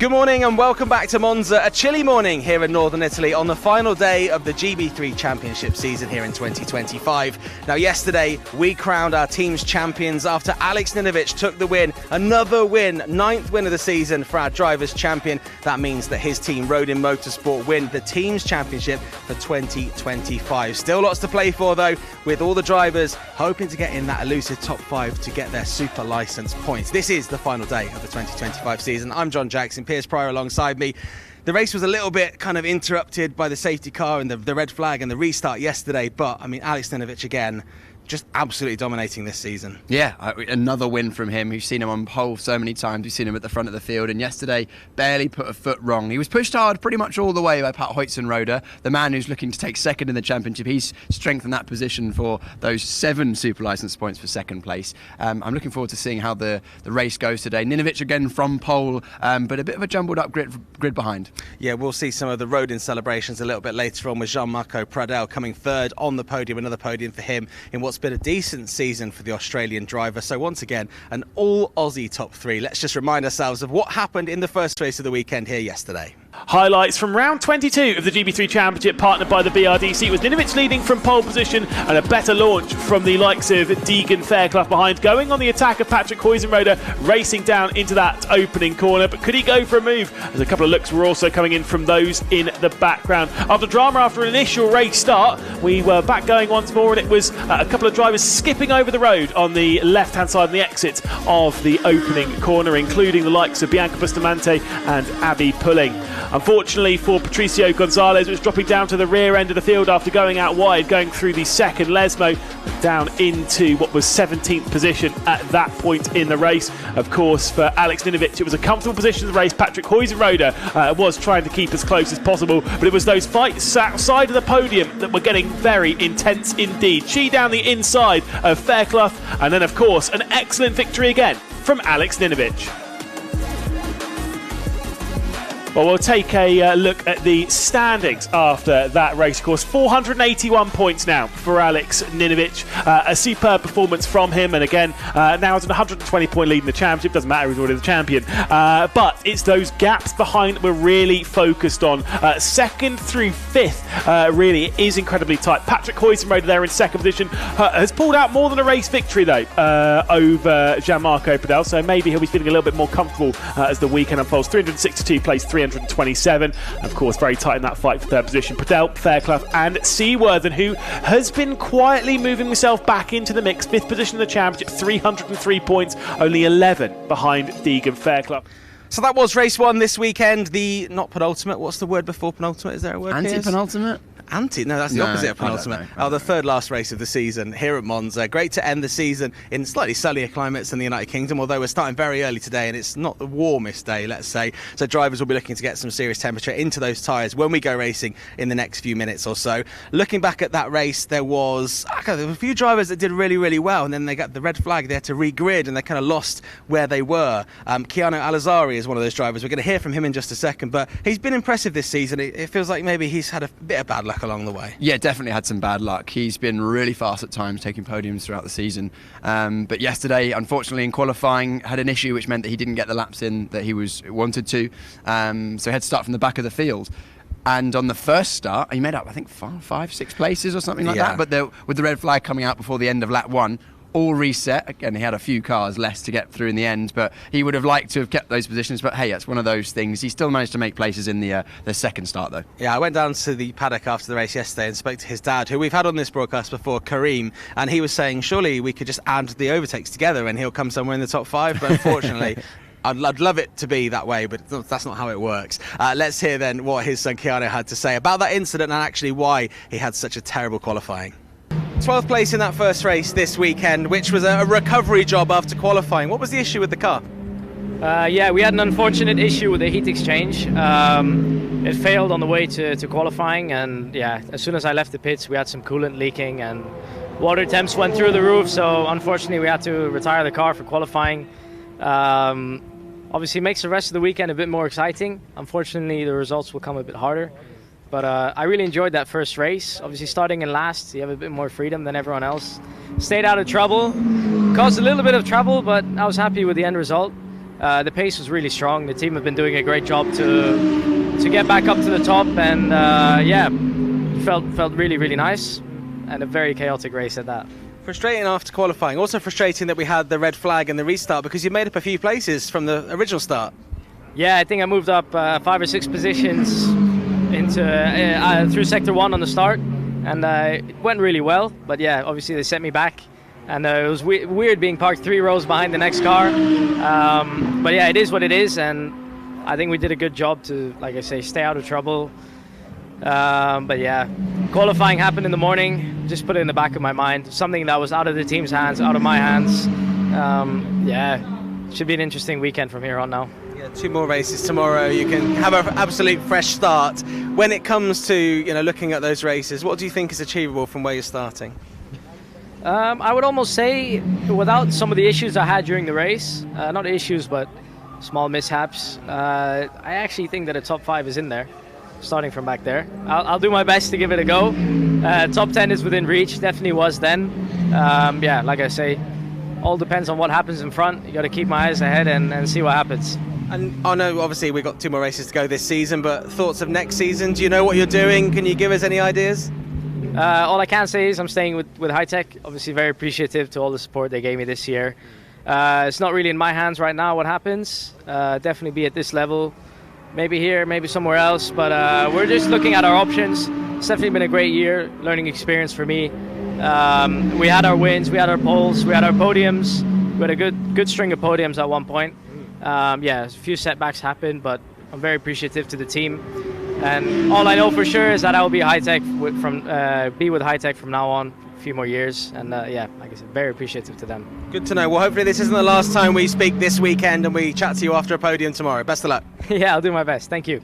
Good morning and welcome back to Monza. A chilly morning here in northern Italy on the final day of the GB3 Championship season here in 2025. Now yesterday we crowned our team's champions after Alex Ninovic took the win. Another win, 9th win of the season for our drivers' champion. That means that his team, Rodin Motorsport, win the team's championship for 2025. Still lots to play for though, with all the drivers hoping to get in that elusive top 5 to get their super licence points. This is the final day of the 2025 season. I'm Jon Jackson, Piers alongside me. The race was a little bit kind of interrupted by the safety car and the red flag and the restart yesterday, but I mean Alex Ninovic again just absolutely dominating this season. Yeah, another win from him. We've seen him on pole so many times. We've seen him at the front of the field, and yesterday barely put a foot wrong. He was pushed hard pretty much all the way by Pat Hoytsenroda, the man who's looking to take second in the championship. He's strengthened that position for those 7 super licence points for second place. I'm looking forward to seeing how the race goes today. Ninovic again from pole, but a bit of a jumbled up grid behind. Yeah, we'll see some of the Rodin celebrations a little bit later on with Jean-Marco Pradel coming third on the podium. Another podium for him in what's been a decent season for the Australian driver. So once again, an all Aussie top 3. Let's just remind ourselves of what happened in the first race of the weekend here yesterday. Highlights from round 22 of the GB3 Championship, partnered by the BRDC. It was Ninovic leading from pole position and a better launch from the likes of Deegan Fairclough behind, going on the attack of Patrick Hoytsenroda, racing down into that opening corner. But could he go for a move? There's a couple of looks were also coming in from those in the background. After drama after an initial race start, we were back going once more, and it was a couple of drivers skipping over the road on the left-hand side of the exit of the opening corner, including the likes of Bianca Bustamante and Abby Pulling. Unfortunately for Patricio Gonzalez, it was dropping down to the rear end of the field after going out wide, going through the second Lesmo, down into what was 17th position at that point in the race. Of course, for Alex Ninovic, it was a comfortable position in the race. Patrick Hoytsenroda was trying to keep as close as possible, but it was those fights outside of the podium that were getting very intense indeed. She down the inside of Fairclough, and then of course an excellent victory again from Alex Ninovic. Well, we'll take a look at the standings after that race course. 481 points now for Alex Ninovic. A superb performance from him, and again, now has an 120-point lead in the championship. Doesn't matter, he's already the champion. But it's those gaps behind that we're really focused on. Second through fifth really is incredibly tight. Patrick Hoytsenroda there in second position has pulled out more than a race victory, though, over Jean-Marco Pradel, so maybe he'll be feeling a little bit more comfortable as the weekend unfolds. 362 plays 327. Of course, very tight in that fight for third position. Pradel, Fairclough and Seaworthen, who has been quietly moving himself back into the mix. 5th position in the championship, 303 points, only 11 behind Deegan Fairclough. So that was race 1 this weekend. The not penultimate, what's the word before penultimate? Is there a word? Anti-penultimate? No, that's the opposite of penultimate. The third last race of the season here at Monza. Great to end the season in slightly sunnier climates in the United Kingdom, although we're starting very early today and it's not the warmest day, let's say. So drivers will be looking to get some serious temperature into those tyres when we go racing in the next few minutes or so. Looking back at that race, there were a few drivers that did really, really well, and then they got the red flag. They had to regrid and they kind of lost where they were. Keanu Alazari is one of those drivers. We're going to hear from him in just a second, but he's been impressive this season. It feels like maybe he's had a bit of bad luck along the way. Yeah, definitely had some bad luck. He's been really fast at times, taking podiums throughout the season. But yesterday, unfortunately, in qualifying, had an issue which meant that he didn't get the laps in that he wanted to. So he had to start from the back of the field. And on the first start, he made up, I think, 5, 6 places or something like that. But with the red flag coming out before the end of lap 1, all reset. Again, he had a few cars less to get through in the end, but he would have liked to have kept those positions. But hey, that's one of those things. He still managed to make places in the second start, though. Yeah, I went down to the paddock after the race yesterday and spoke to his dad, who we've had on this broadcast before, Kareem, and he was saying, surely we could just add the overtakes together and he'll come somewhere in the top 5, but unfortunately... I'd love it to be that way, but that's not how it works. Let's hear then what his son Keanu had to say about that incident and actually why he had such a terrible qualifying. 12th place in that first race this weekend, which was a recovery job after qualifying. What was the issue with the car? Yeah, we had an unfortunate issue with the heat exchange. It failed on the way to qualifying, and yeah, as soon as I left the pits, we had some coolant leaking and water temps went through the roof, so unfortunately we had to retire the car for qualifying. Obviously makes the rest of the weekend a bit more exciting. Unfortunately, the results will come a bit harder. But I really enjoyed that first race. Obviously starting in last, you have a bit more freedom than everyone else. Stayed out of trouble, caused a little bit of trouble, but I was happy with the end result. The pace was really strong. The team have been doing a great job to get back up to the top, and yeah, felt really, really nice, and a very chaotic race at that. Frustrating after qualifying. Also frustrating that we had the red flag and the restart, because you made up a few places from the original start. Yeah, I think I moved up 5 or 6 positions into through sector 1 on the start, and it went really well. But yeah, obviously they set me back, and it was weird being parked 3 rows behind the next car. But yeah, it is what it is, and I think we did a good job to, like I say, stay out of trouble. But yeah, qualifying happened in the morning. Just put it in the back of my mind. Something that was out of the team's hands, out of my hands. Yeah, should be an interesting weekend from here on now. Yeah, 2 more races tomorrow. You can have an absolute fresh start. When it comes to looking at those races, what do you think is achievable from where you're starting? I would almost say, without some of the issues I had during the race, not issues but small mishaps, I actually think that a top 5 is in there. Starting from back there, I'll do my best to give it a go. Top 10 is within reach, definitely was then. Yeah, like I say, all depends on what happens in front. You got to keep my eyes ahead and see what happens. And I know obviously we've got 2 more races to go this season, but thoughts of next season? Do you know what you're doing? Can you give us any ideas? All I can say is I'm staying with High Tech. Obviously very appreciative to all the support they gave me this year. It's not really in my hands right now what happens. Definitely be at this level. Maybe here, maybe somewhere else, but we're just looking at our options. It's definitely been a great year, learning experience for me. We had our wins, we had our poles, we had our podiums. We had a good string of podiums at one point. Yeah, a few setbacks happened, but I'm very appreciative to the team. And all I know for sure is that I will be High Tech be with High Tech from now on. Few more years, and yeah, like I said, very appreciative to them. Good to know. Well, hopefully this isn't the last time we speak this weekend, and we chat to you after a podium tomorrow. Best of luck. Yeah, I'll do my best. Thank you.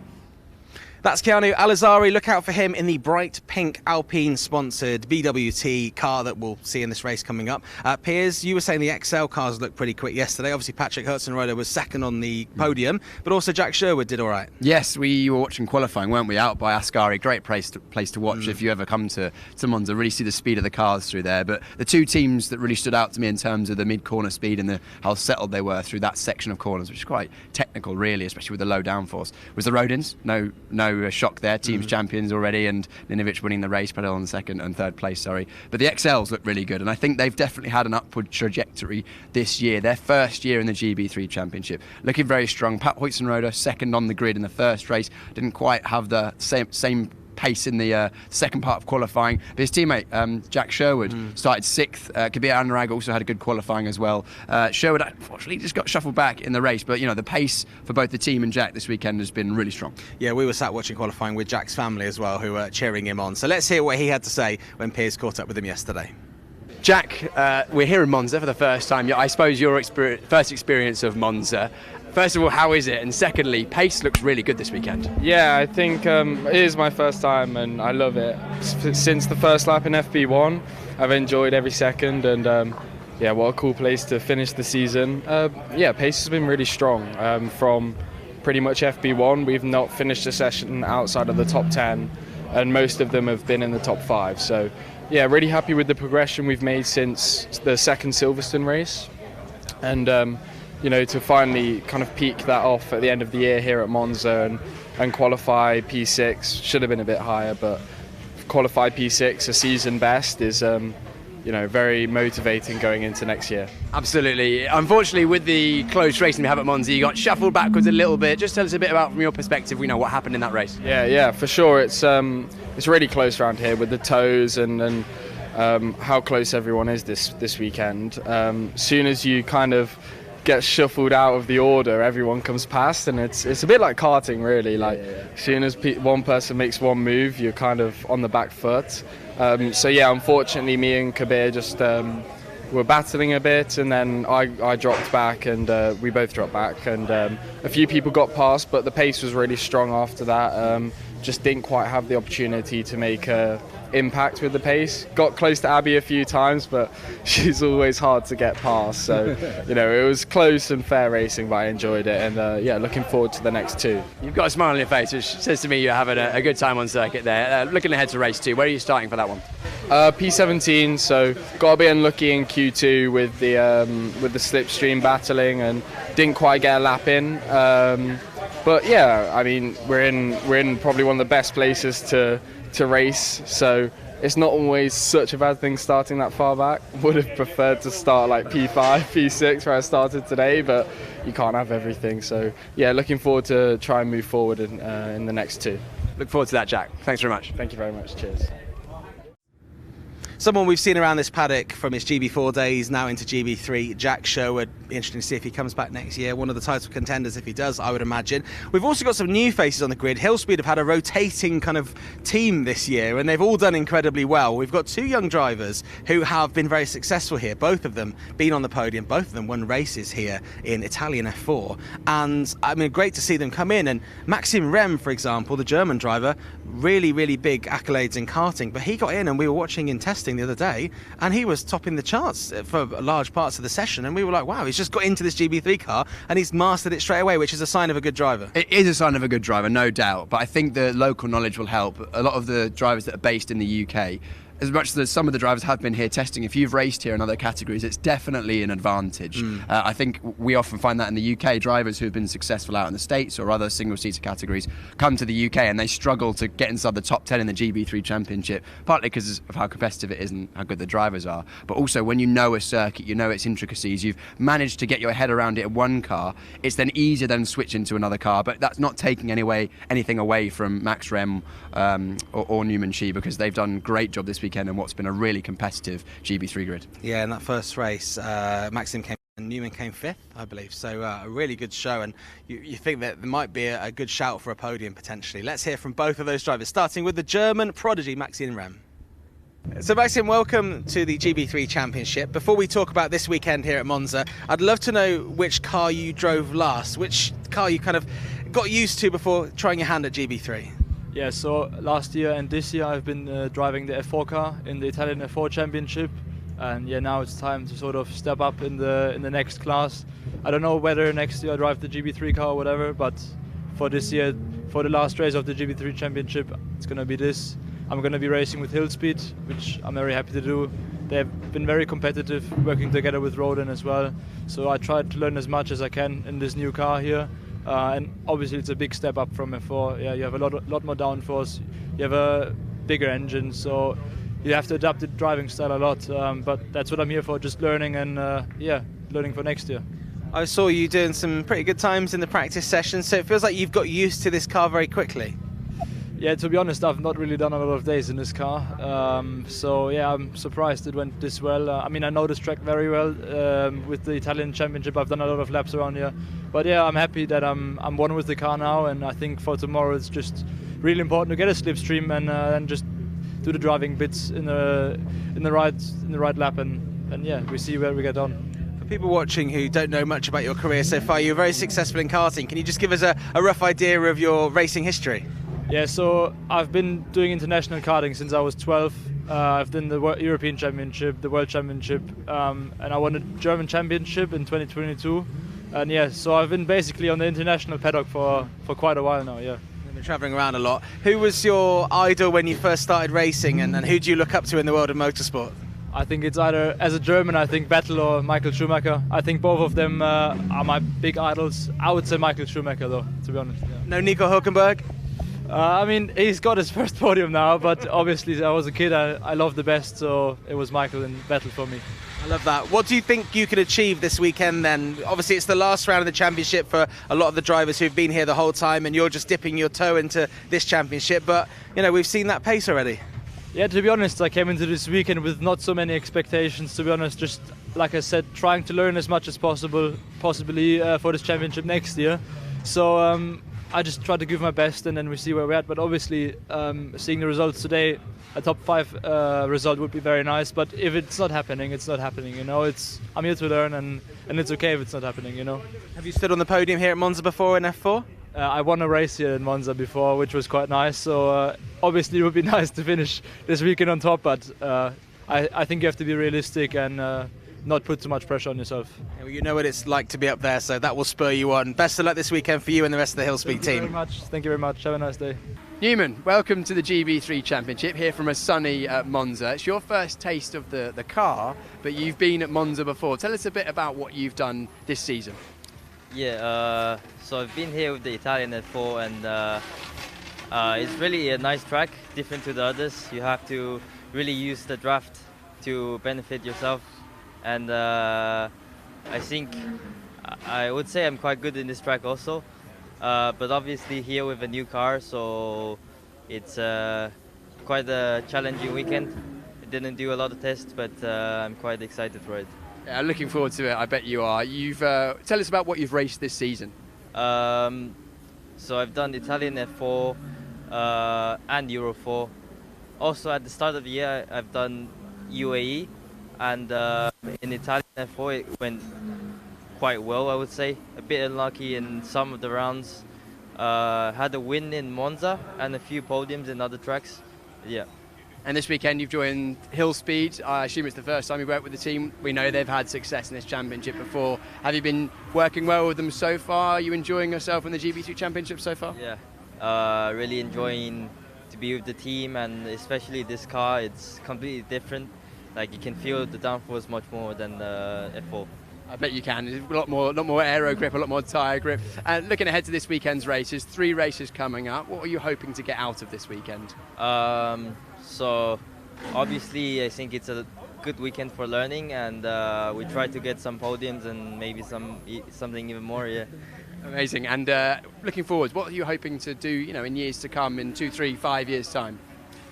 That's Keanu Alizari. Look out for him in the bright pink Alpine-sponsored BWT car that we'll see in this race coming up. Piers, you were saying the XL cars looked pretty quick yesterday. Obviously, Patrick Hudson-Roeder was second on the podium, but also Jack Sherwood did all right. Yes, we were watching qualifying, weren't we? Out by Ascari. Great place to watch if you ever come to Monza. Really see the speed of the cars through there. But the 2 teams that really stood out to me in terms of the mid-corner speed and how settled they were through that section of corners, which is quite technical, really, especially with the low downforce, was the Rodins. No shock there. Teams champions already, and Ninovic winning the race, but on second and third place, sorry. But the XLs look really good, and I think they've definitely had an upward trajectory this year. Their first year in the GB3 Championship, looking very strong. Pat Hudson-Roeder second on the grid in the first race, didn't quite have the same pace in the second part of qualifying. But his teammate, Jack Sherwood, started 6th. Kabir Anurag also had a good qualifying as well. Sherwood, unfortunately, just got shuffled back in the race. But, the pace for both the team and Jack this weekend has been really strong. Yeah, we were sat watching qualifying with Jack's family as well, who were cheering him on. So let's hear what he had to say when Piers caught up with him yesterday. Jack, we're here in Monza for the first time. I suppose your first experience of Monza. First of all, how is it? And secondly, pace looks really good this weekend. Yeah, I think it is my first time and I love it. Since the first lap in FP1, I've enjoyed every second, and yeah, what a cool place to finish the season. Yeah, pace has been really strong. From pretty much FP1, we've not finished a session outside of the top 10, and most of them have been in the top 5. So yeah, really happy with the progression we've made since the second Silverstone race. And to finally kind of peak that off at the end of the year here at Monza and qualify P6, should have been a bit higher, but qualify P6, a season best, is very motivating going into next year. Absolutely. Unfortunately, with the close racing we have at Monza, you got shuffled backwards a little bit. Just tell us a bit about, from your perspective, what happened in that race. Yeah, for sure. It's really close around here with the toes and how close everyone is this weekend. Soon as you kind of get shuffled out of the order, everyone comes past, and it's a bit like karting, really. As soon as one person makes one move, you're kind of on the back foot. So yeah, unfortunately, me and Kabir just were battling a bit, and then I dropped back, and we both dropped back, and a few people got past, but the pace was really strong after that. Just didn't quite have the opportunity to make a impact with the pace. Got close to Abby a few times, but she's always hard to get past. So, it was close and fair racing, but I enjoyed it. And yeah, looking forward to the next 2. You've got a smile on your face, which says to me you're having a good time on circuit there. Looking ahead to race 2, where are you starting for that one? P17, so got a bit unlucky in Q2 with the slipstream battling and didn't quite get a lap in. But yeah, I mean we're in probably one of the best places to race, so it's not always such a bad thing starting that far back. Would have preferred to start like P5, P6 where I started today, but you can't have everything. So yeah, looking forward to try and move forward in the next two. Look forward to that, Jack. Thanks very much. Thank you very much. Cheers. Someone we've seen around this paddock from his GB4 days, now into GB3, Jack Sherwood. Be interesting to see if he comes back next year. One of the title contenders if he does, I would imagine. We've also got some new faces on the grid. Hillspeed have had a rotating kind of team this year, and they've all done incredibly well. We've got two young drivers who have been very successful here. Both of them been on the podium. Both of them won races here in Italian F4. And I mean, great to see them come in. And Maxim Rem, for example, the German driver, really, really big accolades in karting. But he got in, and we were watching in testing the other day, and he was topping the charts for large parts of the session, and we were like, wow, he's just got into this GB3 car and he's mastered it straight away, which is a sign of a good driver. It is a sign of a good driver, no doubt, but I think the local knowledge will help. A lot of the drivers that are based in the UK, as much as some of the drivers have been here testing, if you've raced here in other categories, it's definitely an advantage. I think we often find that in the UK, drivers who've been successful out in the States or other single-seater categories come to the UK and they struggle to get inside the top 10 in the GB3 Championship, partly because of how competitive it is and how good the drivers are, but also when you know a circuit, you know its intricacies, you've managed to get your head around it in one car, it's then easier than switching to another car. But that's not taking anything away from Max Rem or Newman Shi, because they've done a great job this weekend and what's been a really competitive GB3 grid. Yeah, in that first race, Maxim came and Newman came 5th, I believe. So a really good show, and you think that there might be a good shout for a podium potentially. Let's hear from both of those drivers, starting with the German prodigy, Maxim Rem. So Maxim, welcome to the GB3 Championship. Before we talk about this weekend here at Monza, I'd love to know which car you drove last, which car you kind of got used to before trying your hand at GB3. Yeah, so last year and this year I've been driving the F4 car in the Italian F4 Championship, and yeah, now it's time to sort of step up in the next class. I don't know whether next year I drive the GB3 car or whatever, but for this year, for the last race of the GB3 Championship, it's going to be this. I'm going to be racing with Hillspeed, which I'm very happy to do. They've been very competitive, working together with Roden as well. So I tried to learn as much as I can in this new car here. And obviously it's a big step up from F4. Yeah, you have a lot more downforce, you have a bigger engine, so you have to adapt the driving style a lot. But that's what I'm here for, just learning and learning for next year. I saw you doing some pretty good times in the practice session, so it feels like you've got used to this car very quickly. Yeah, to be honest, I've not really done a lot of days in this car, so yeah, I'm surprised it went this well. I mean, I know this track very well. With the Italian Championship, I've done a lot of laps around here, but yeah, I'm happy that I'm one with the car now, and I think for tomorrow it's just really important to get a slipstream and just do the driving bits in the right lap, and yeah, we see where we get on. For people watching who don't know much about your career so far, you're very successful in karting. Can you just give us a rough idea of your racing history? Yeah, so I've been doing international karting since I was 12. I've done the European Championship, the World Championship, and I won the German Championship in 2022. And yeah, so I've been basically on the international paddock for quite a while now, yeah. You've been travelling around a lot. Who was your idol when you first started racing, and who do you look up to in the world of motorsport? I think it's either, as a German, I think Vettel or Michael Schumacher. I think both of them are my big idols. I would say Michael Schumacher though, to be honest. Yeah. No Nico Hülkenberg? I mean, he's got his first podium now, but obviously I was a kid, I loved the best, so it was Michael and Vettel for me. I love that. What do you think you could achieve this weekend then? Obviously it's the last round of the championship for a lot of the drivers who've been here the whole time, and you're just dipping your toe into this championship, but you know, we've seen that pace already. Yeah, to be honest, I came into this weekend with not so many expectations, to be honest. Just, like I said, trying to learn as much as possible, possibly for this championship next year. So I just try to give my best, and then we see where we're at. But obviously, seeing the results today, a top 5 result would be very nice. But if it's not happening, it's not happening. You know, I'm here to learn, and it's okay if it's not happening. You know. Have you stood on the podium here at Monza before in F4? I won a race here in Monza before, which was quite nice. So obviously, it would be nice to finish this weekend on top. But I think you have to be realistic and not put too much pressure on yourself. Yeah, well, you know what it's like to be up there, so that will spur you on. Best of luck this weekend for you and the rest of the Hill Speed team. Thank you very much. Have a nice day. Newman, welcome to the GB3 Championship here from a sunny Monza. It's your first taste of the car, but you've been at Monza before. Tell us a bit about what you've done this season. Yeah, so I've been here with the Italian F4, and it's really a nice track, different to the others. You have to really use the draft to benefit yourself, and I think I would say I'm quite good in this track also. But obviously here with a new car, so it's quite a challenging weekend. I didn't do a lot of tests, but I'm quite excited for it. Yeah, looking forward to it, I bet you are. Tell us about what you've raced this season. So I've done Italian F4 and Euro 4. Also at the start of the year I've done UAE, and in Italian F4 it went quite well, I would say. A bit unlucky in some of the rounds. Had a win in Monza and a few podiums in other tracks. Yeah. And this weekend you've joined Hill Speed. I assume it's the first time you worked with the team. We know they've had success in this championship before. Have you been working well with them so far? Are you enjoying yourself in the GB3 Championship so far? Yeah, really enjoying to be with the team, and especially this car. It's completely different. Like, you can feel the downforce much more than the F4. I bet you can. There's a lot more aero grip, a lot more tyre grip. Looking ahead to this weekend's races, 3 races coming up. What are you hoping to get out of this weekend? So obviously I think it's a good weekend for learning, and we try to get some podiums and maybe something even more. Yeah. Amazing. And looking forward, what are you hoping to do, in years to come, in 2, 3, 5 years' time?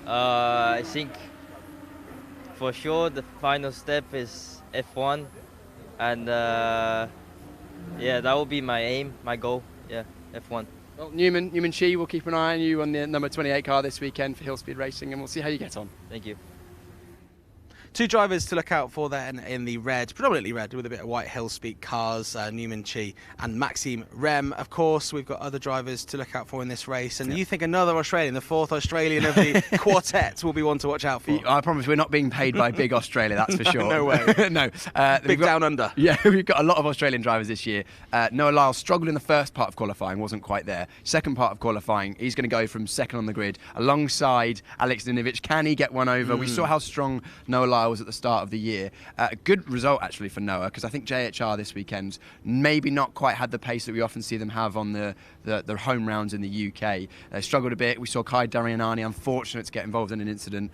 I think for sure the final step is F1, and yeah, that will be my aim, my goal. Yeah, F1. Well, Newman Chi, we'll keep an eye on you on the number 28 car this weekend for Hill Speed Racing, and we'll see how you get on. Thank you. 2 drivers to look out for there in the red, predominantly red, with a bit of white Hill Speed cars, Newman Chi and Maxime Rem. Of course, we've got other drivers to look out for in this race, and you think another Australian, the 4th Australian of the quartet, will be one to watch out for. I promise we're not being paid by Big Australia, that's for sure. No way. No. Big Down Under. Yeah, we've got a lot of Australian drivers this year. Noah Lyle struggled in the first part of qualifying, wasn't quite there. Second part of qualifying, he's going to go from second on the grid alongside Alex Ninovic. Can he get one over? We saw how strong Noah Lyle was at the start of the year. A good result actually for Noah, because I think JHR this weekend maybe not quite had the pace that we often see them have on the home rounds in the UK. Struggled a bit. We saw Kai Darianani unfortunate to get involved in an incident,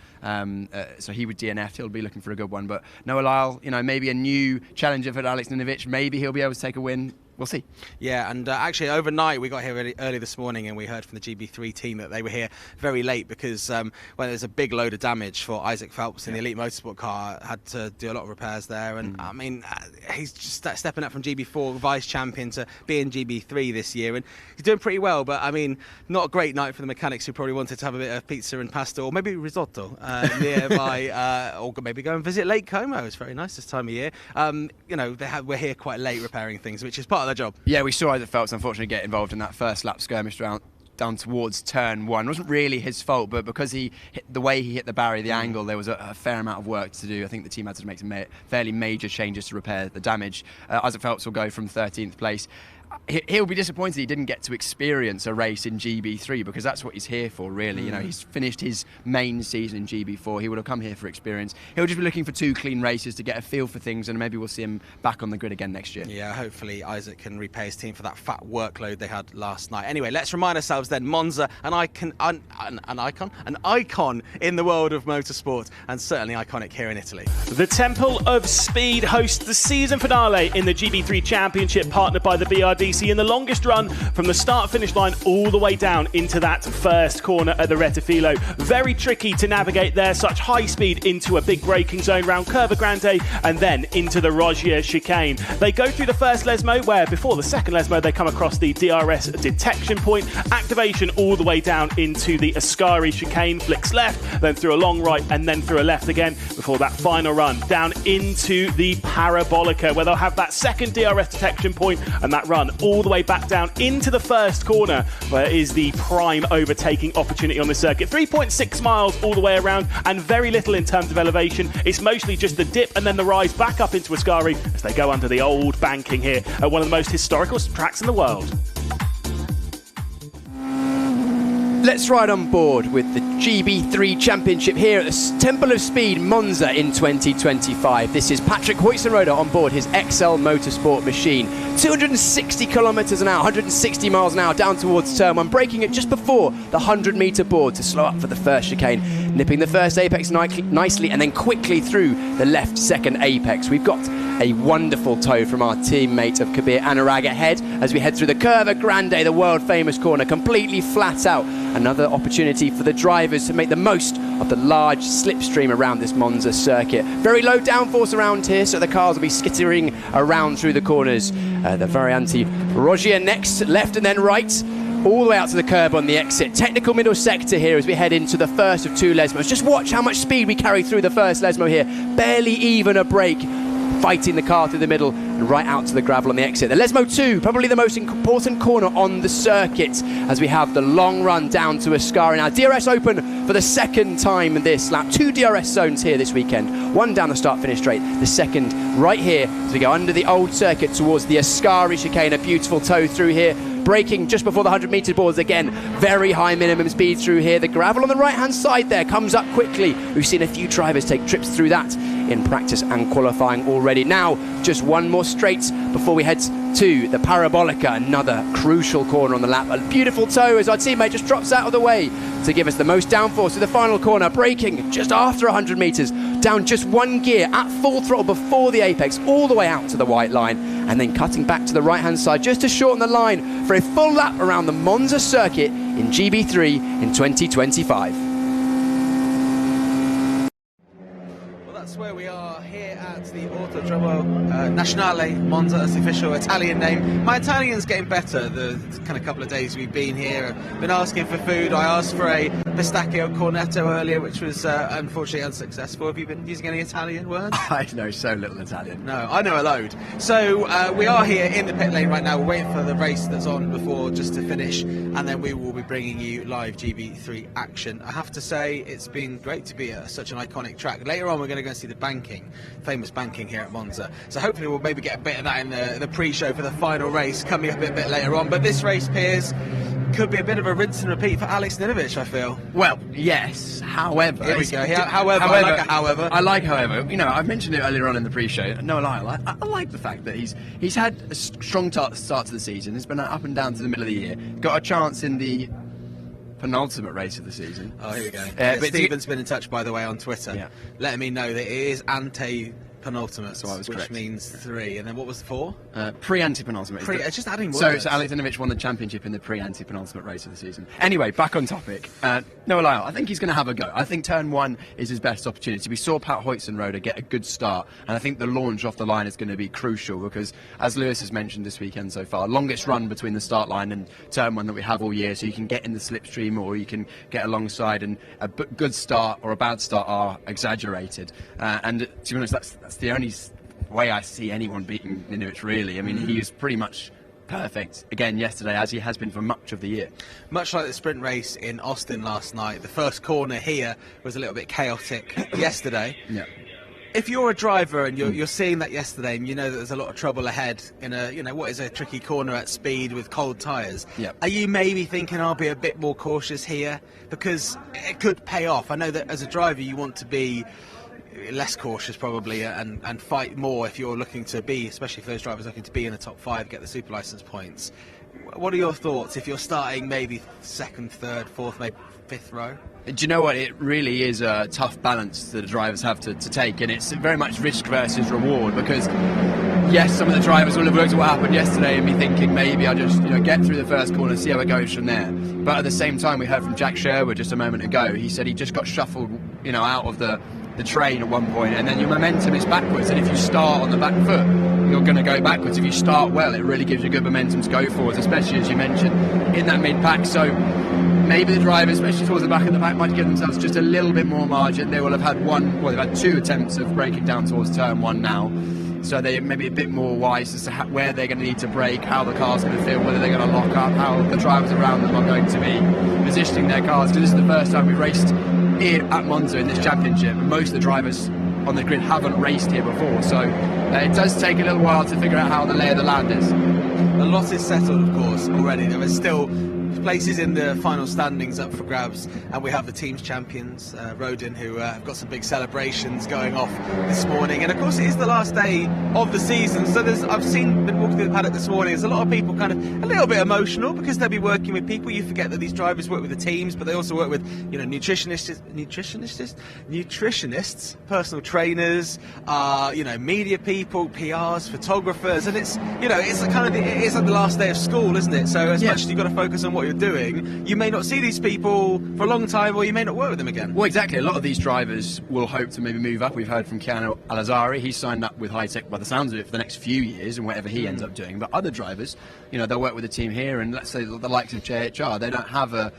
so he would DNF. He'll be looking for a good one, but Noah Lyle, maybe a new challenger for Alex Ninovic. Maybe he'll be able to take a win. We'll see. Yeah, and actually overnight we got here really early this morning, and we heard from the GB3 team that they were here very late because there's a big load of damage for Isaac Phelps in the Elite Motorsport car. Had to do a lot of repairs there, and I mean, he's just stepping up from GB4 vice champion to being GB3 this year, and he's doing pretty well. But I mean, not a great night for the mechanics who probably wanted to have a bit of pizza and pasta, or maybe risotto nearby, or maybe go and visit Lake Como. It's very nice this time of year. We're here quite late repairing things, which is part of their job. Yeah, we saw Isaac Phelps unfortunately get involved in that first lap skirmish round down towards turn 1. It wasn't really his fault, but because he hit the way he hit the barrier, the angle, there was a fair amount of work to do. I think the team had to make some fairly major changes to repair the damage. Isaac Phelps will go from 13th place. He'll be disappointed he didn't get to experience a race in GB3, because that's what he's here for, really. He's finished his main season in GB4. He would have come here for experience. He'll just be looking for 2 clean races to get a feel for things, and maybe we'll see him back on the grid again next year. Yeah, hopefully Isaac can repay his team for that fat workload they had last night. Anyway, let's remind ourselves then, Monza, an icon in the world of motorsport, and certainly iconic here in Italy. The Temple of Speed hosts the season finale in the GB3 Championship, partnered by the BRDC, in the longest run from the start-finish line all the way down into that first corner at the Rettifilo. Very tricky to navigate there, such high speed into a big braking zone round Curva Grande and then into the Roggia chicane. They go through the first Lesmo, where before the second Lesmo they come across the DRS detection point, activation all the way down into the Ascari chicane, flicks left, then through a long right and then through a left again before that final run down into the Parabolica, where they'll have that second DRS detection point, and that run all the way back down into the first corner, where is the prime overtaking opportunity on the circuit. 3.6 miles all the way around, and very little in terms of elevation. It's mostly just the dip and then the rise back up into Ascari as they go under the old banking here at one of the most historical tracks in the world. Let's ride on board with the GB3 Championship here at the Temple of Speed Monza in 2025. This is Patrick Hoytsenroder on board his XL Motorsport machine. 260 kilometres an hour, 160 miles an hour down towards turn one, braking it just before the 100-metre board to slow up for the first chicane, nipping the first apex nicely and then quickly through the left second apex. We've got a wonderful tow from our teammate of Kabir Anurag ahead as we head through the Curva Grande, the world-famous corner, completely flat out. Another opportunity for the drivers to make the most of the large slipstream around this Monza circuit. Very low downforce around here, so the cars will be skittering around through the corners. The Variante Rogier next, left and then right, all the way out to the curb on the exit. Technical middle sector here as we head into the first of two Lesmos. Just watch how much speed we carry through the first Lesmo here. Barely even a brake, fighting the car through the middle and right out to the gravel on the exit. The Lesmo 2, probably the most important corner on the circuit as we have the long run down to Ascari. Now DRS open for the second time this lap. 2 DRS zones here this weekend. One down the start-finish straight, the second right here as we go under the old circuit towards the Ascari chicane. A beautiful tow through here. Braking just before the 100-metre boards again. Very high minimum speed through here. The gravel on the right-hand side there comes up quickly. We've seen a few drivers take trips through that in practice and qualifying already. Now, just one more straight before we head to the Parabolica, another crucial corner on the lap. A beautiful tow as our teammate just drops out of the way to give us the most downforce to the final corner, braking just after 100 metres, down just one gear at full throttle before the apex, all the way out to the white line, and then cutting back to the right-hand side just to shorten the line for a full lap around the Monza circuit in GB3 in 2025. That's where we are here at the Autodromo Nazionale Monza, as the official Italian name. My Italian's getting better the kind of couple of days we've been here. I've been asking for food. I asked for a pistacchio cornetto earlier, which was unfortunately unsuccessful. Have you been using any Italian words? I know so little Italian. No, I know a load. So we are here in the pit lane right now. We're waiting for the race that's on before just to finish, and then we will be bringing you live GB3 action. I have to say, it's been great to be at such an iconic track. Later on, we're going to go and see the banking, famous banking here at Monza. So hopefully we'll maybe get a bit of that in the pre-show for the final race coming up a bit later on. But this race, Piers, could be a bit of a rinse and repeat for Alex Ninovic, I feel. Well, yes. However, here we go. However, I like a however. I like however. You know, I mentioned it earlier on in the pre-show. No lie, I like the fact that he's had a strong start to the season. It's been up and down to the middle of the year. Got a chance in the penultimate race of the season. Oh, here we go. But Stephen's been in touch, by the way, on Twitter, letting me know that it is ante-penultimate, so I was correct. Which means 3. And then what was the 4? Pre-ante-penultimate. It's just adding words. So Alex Ninovic won the championship in the pre-ante-penultimate race of the season. Anyway, back on topic. No lie, I think he's going to have a go. I think turn 1 is his best opportunity. We saw Pat Hoytsenroder get a good start, and I think the launch off the line is going to be crucial because, as Lewis has mentioned this weekend so far, longest run between the start line and turn 1 that we have all year, so you can get in the slipstream or you can get alongside, and a good start or a bad start are exaggerated. And to be honest, that's the only way I see anyone beating Ninovic, really. I mean, he is pretty much perfect again yesterday, as he has been for much of the year. Much like the sprint race in Austin last night, the first corner here was a little bit chaotic yesterday. Yeah. If you're a driver and you're seeing that yesterday, and you know that there's a lot of trouble ahead in what is a tricky corner at speed with cold tyres, are you maybe thinking I'll be a bit more cautious here because it could pay off? I know that as a driver you want to be less cautious probably and fight more if you're looking to be, especially for those drivers looking to be in the top 5, get the super license points. What are your thoughts if you're starting maybe 2nd, 3rd, 4th, maybe 5th row? Do you know what? It really is a tough balance that the drivers have to take, and it's very much risk versus reward because, yes, some of the drivers will have looked at what happened yesterday and be thinking maybe I'll just get through the first corner and see how it goes from there. But at the same time, we heard from Jack Sherwood just a moment ago. He said he just got shuffled out of the train at one point, and then your momentum is backwards, and if you start on the back foot you're going to go backwards. If you start well, it really gives you good momentum to go forwards, especially as you mentioned in that mid-pack. So maybe the drivers, especially towards the back of the pack, might give themselves just a little bit more margin. They will have had they've had 2 attempts of breaking down towards turn 1 now, so they're maybe a bit more wise as to where they're going to need to brake, how the car's going to feel, whether they're going to lock up, how the drivers around them are going to be positioning their cars. Because this is the first time we've raced here at Monza in this championship. Most of the drivers on the grid haven't raced here before, so it does take a little while to figure out how the lay of the land is. A lot is settled, of course, already. There are still places in the final standings up for grabs, and we have the team's champions, Rodin, who have got some big celebrations going off this morning. And of course, it is the last day of the season, so I've been walking through the paddock this morning. There's a lot of people kind of a little bit emotional because they'll be working with people. You forget that these drivers work with the teams, but they also work with, you know, nutritionists, personal trainers, you know, media people, PRs, photographers, and it's, you know, it's kind of it's like the last day of school, isn't it? So as much as you've got to focus on what you're doing, you may not see these people for a long time, or you may not work with them again. Well, exactly. A lot of these drivers will hope to maybe move up. We've heard from Keanu Al-Azari. He's signed up with High Tech by the sounds of it for the next few years and whatever he ends up doing. But other drivers, you know, they'll work with a team here, and let's say the likes of JHR, they don't have a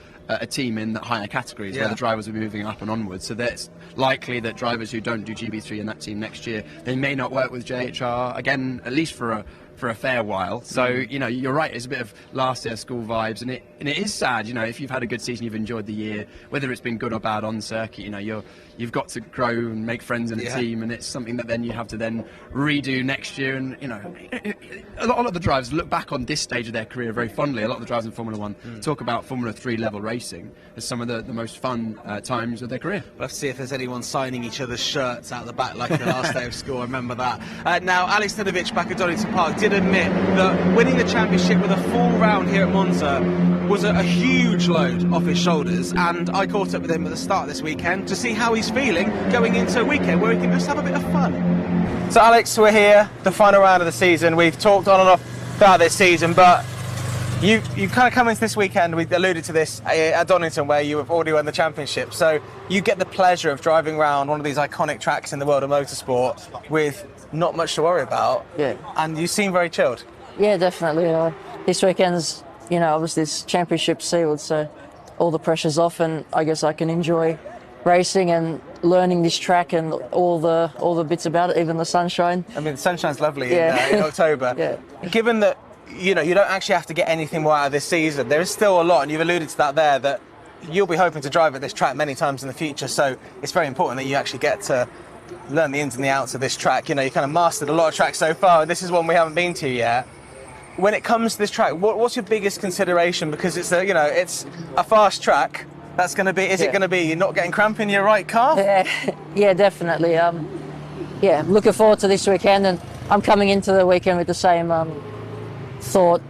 team in the higher categories where the drivers are moving up and onwards. So that's likely that drivers who don't do GB3 in that team next year, they may not work with JHR again, at least for a fair while. So, you know, you're right, it's a bit of last year school vibes, and it is sad, you know, if you've had a good season, you've enjoyed the year, whether it's been good or bad on circuit, you know, you've got to grow and make friends in a team, and it's something that then you have to then redo next year. And, you know, a lot of the drivers look back on this stage of their career very fondly. A lot of the drivers in Formula 1 talk about Formula 3 level racing as some of the most fun times of their career. We'll have to see if there's anyone signing each other's shirts out the back like the last day of school. I remember that. Now, Alex Tenovic back at Donington Park did admit that winning the championship with a full round here at Monza was a huge load off his shoulders, and I caught up with him at the start of this weekend to see how he's feeling going into a weekend where he can just have a bit of fun. So Alex, we're here, the final round of the season. We've talked on and off throughout this season, but you kind of come into this weekend, we alluded to this at Donington, where you have already won the championship, so you get the pleasure of driving around one of these iconic tracks in the world of motorsport with not much to worry about, and you seem very chilled. Yeah, definitely. This weekend's, you know, obviously this championship sealed, so all the pressure's off, and I guess I can enjoy racing and learning this track and all the bits about it, even the sunshine. I mean, the sunshine's lovely in October. Given that, you know, you don't actually have to get anything more out of this season, there is still a lot, and you've alluded to that there, that you'll be hoping to drive at this track many times in the future, so it's very important that you actually get to learn the ins and the outs of this track. You know, you kind of mastered a lot of tracks so far, and this is one we haven't been to yet. When it comes to this track, what's your biggest consideration? Because it's it's a fast track. That's going to be. Is it going to be you're not getting cramp in your right calf? Yeah, definitely. Looking forward to this weekend, and I'm coming into the weekend with the same thought,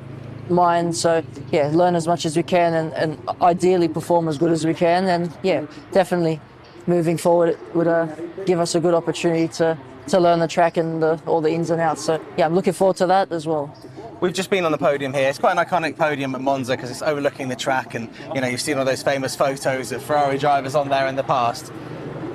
mind. So learn as much as we can, and ideally perform as good as we can. And definitely moving forward, it would give us a good opportunity to learn the track and all the ins and outs. So I'm looking forward to that as well. We've just been on the podium here. It's quite an iconic podium at Monza because it's overlooking the track, and you know, you've seen all those famous photos of Ferrari drivers on there in the past.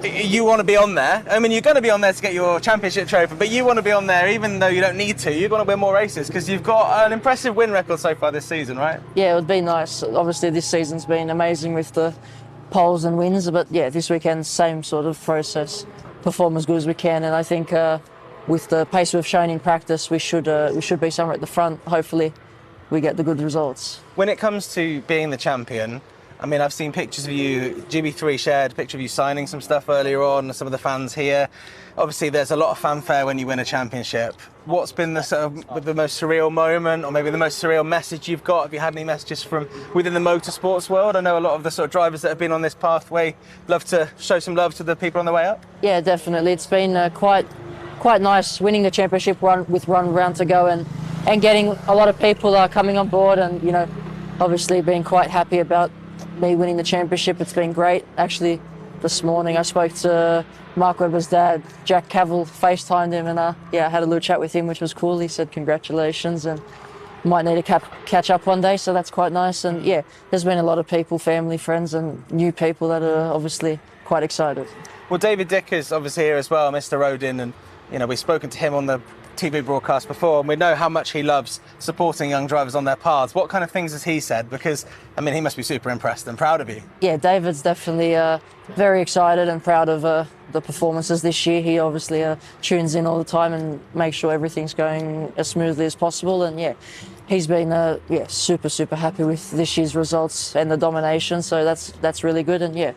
You want to be on there. I mean, you're going to be on there to get your championship trophy, but you want to be on there even though you don't need to. You're going to win more races because you've got an impressive win record so far this season, right? Yeah, it would be nice. Obviously, this season's been amazing with the poles and wins, but this weekend, same sort of process. Perform as good as we can, and I think with the pace we've shown in practice, we should be somewhere at the front. Hopefully, we get the good results. When it comes to being the champion, I mean, I've seen pictures of you. GB3 shared a picture of you signing some stuff earlier on. Some of the fans here. Obviously, there's a lot of fanfare when you win a championship. What's been the most surreal moment, or maybe the most surreal message you've got? Have you had any messages from within the motorsports world? I know a lot of the sort of drivers that have been on this pathway love to show some love to the people on the way up. Yeah, definitely. It's been quite nice winning the championship with one round to go, and getting a lot of people coming on board, and you know, obviously being quite happy about me winning the championship. It's been great. Actually, this morning I spoke to Mark Webber's dad, Jack Cavill, FaceTimed him, and I had a little chat with him, which was cool. He said congratulations, and might need to catch up one day, so that's quite nice. And there's been a lot of people, family, friends, and new people that are obviously quite excited. Well, David Dicker's obviously here as well, Mr. Rodin, and you know, we've spoken to him on the TV broadcast before, and we know how much he loves supporting young drivers on their paths. What kind of things has he said? Because, I mean, he must be super impressed and proud of you. Yeah, David's definitely very excited and proud of the performances this year. He obviously tunes in all the time and makes sure everything's going as smoothly as possible. And yeah, he's been super happy with this year's results and the domination. So that's really good. And yeah,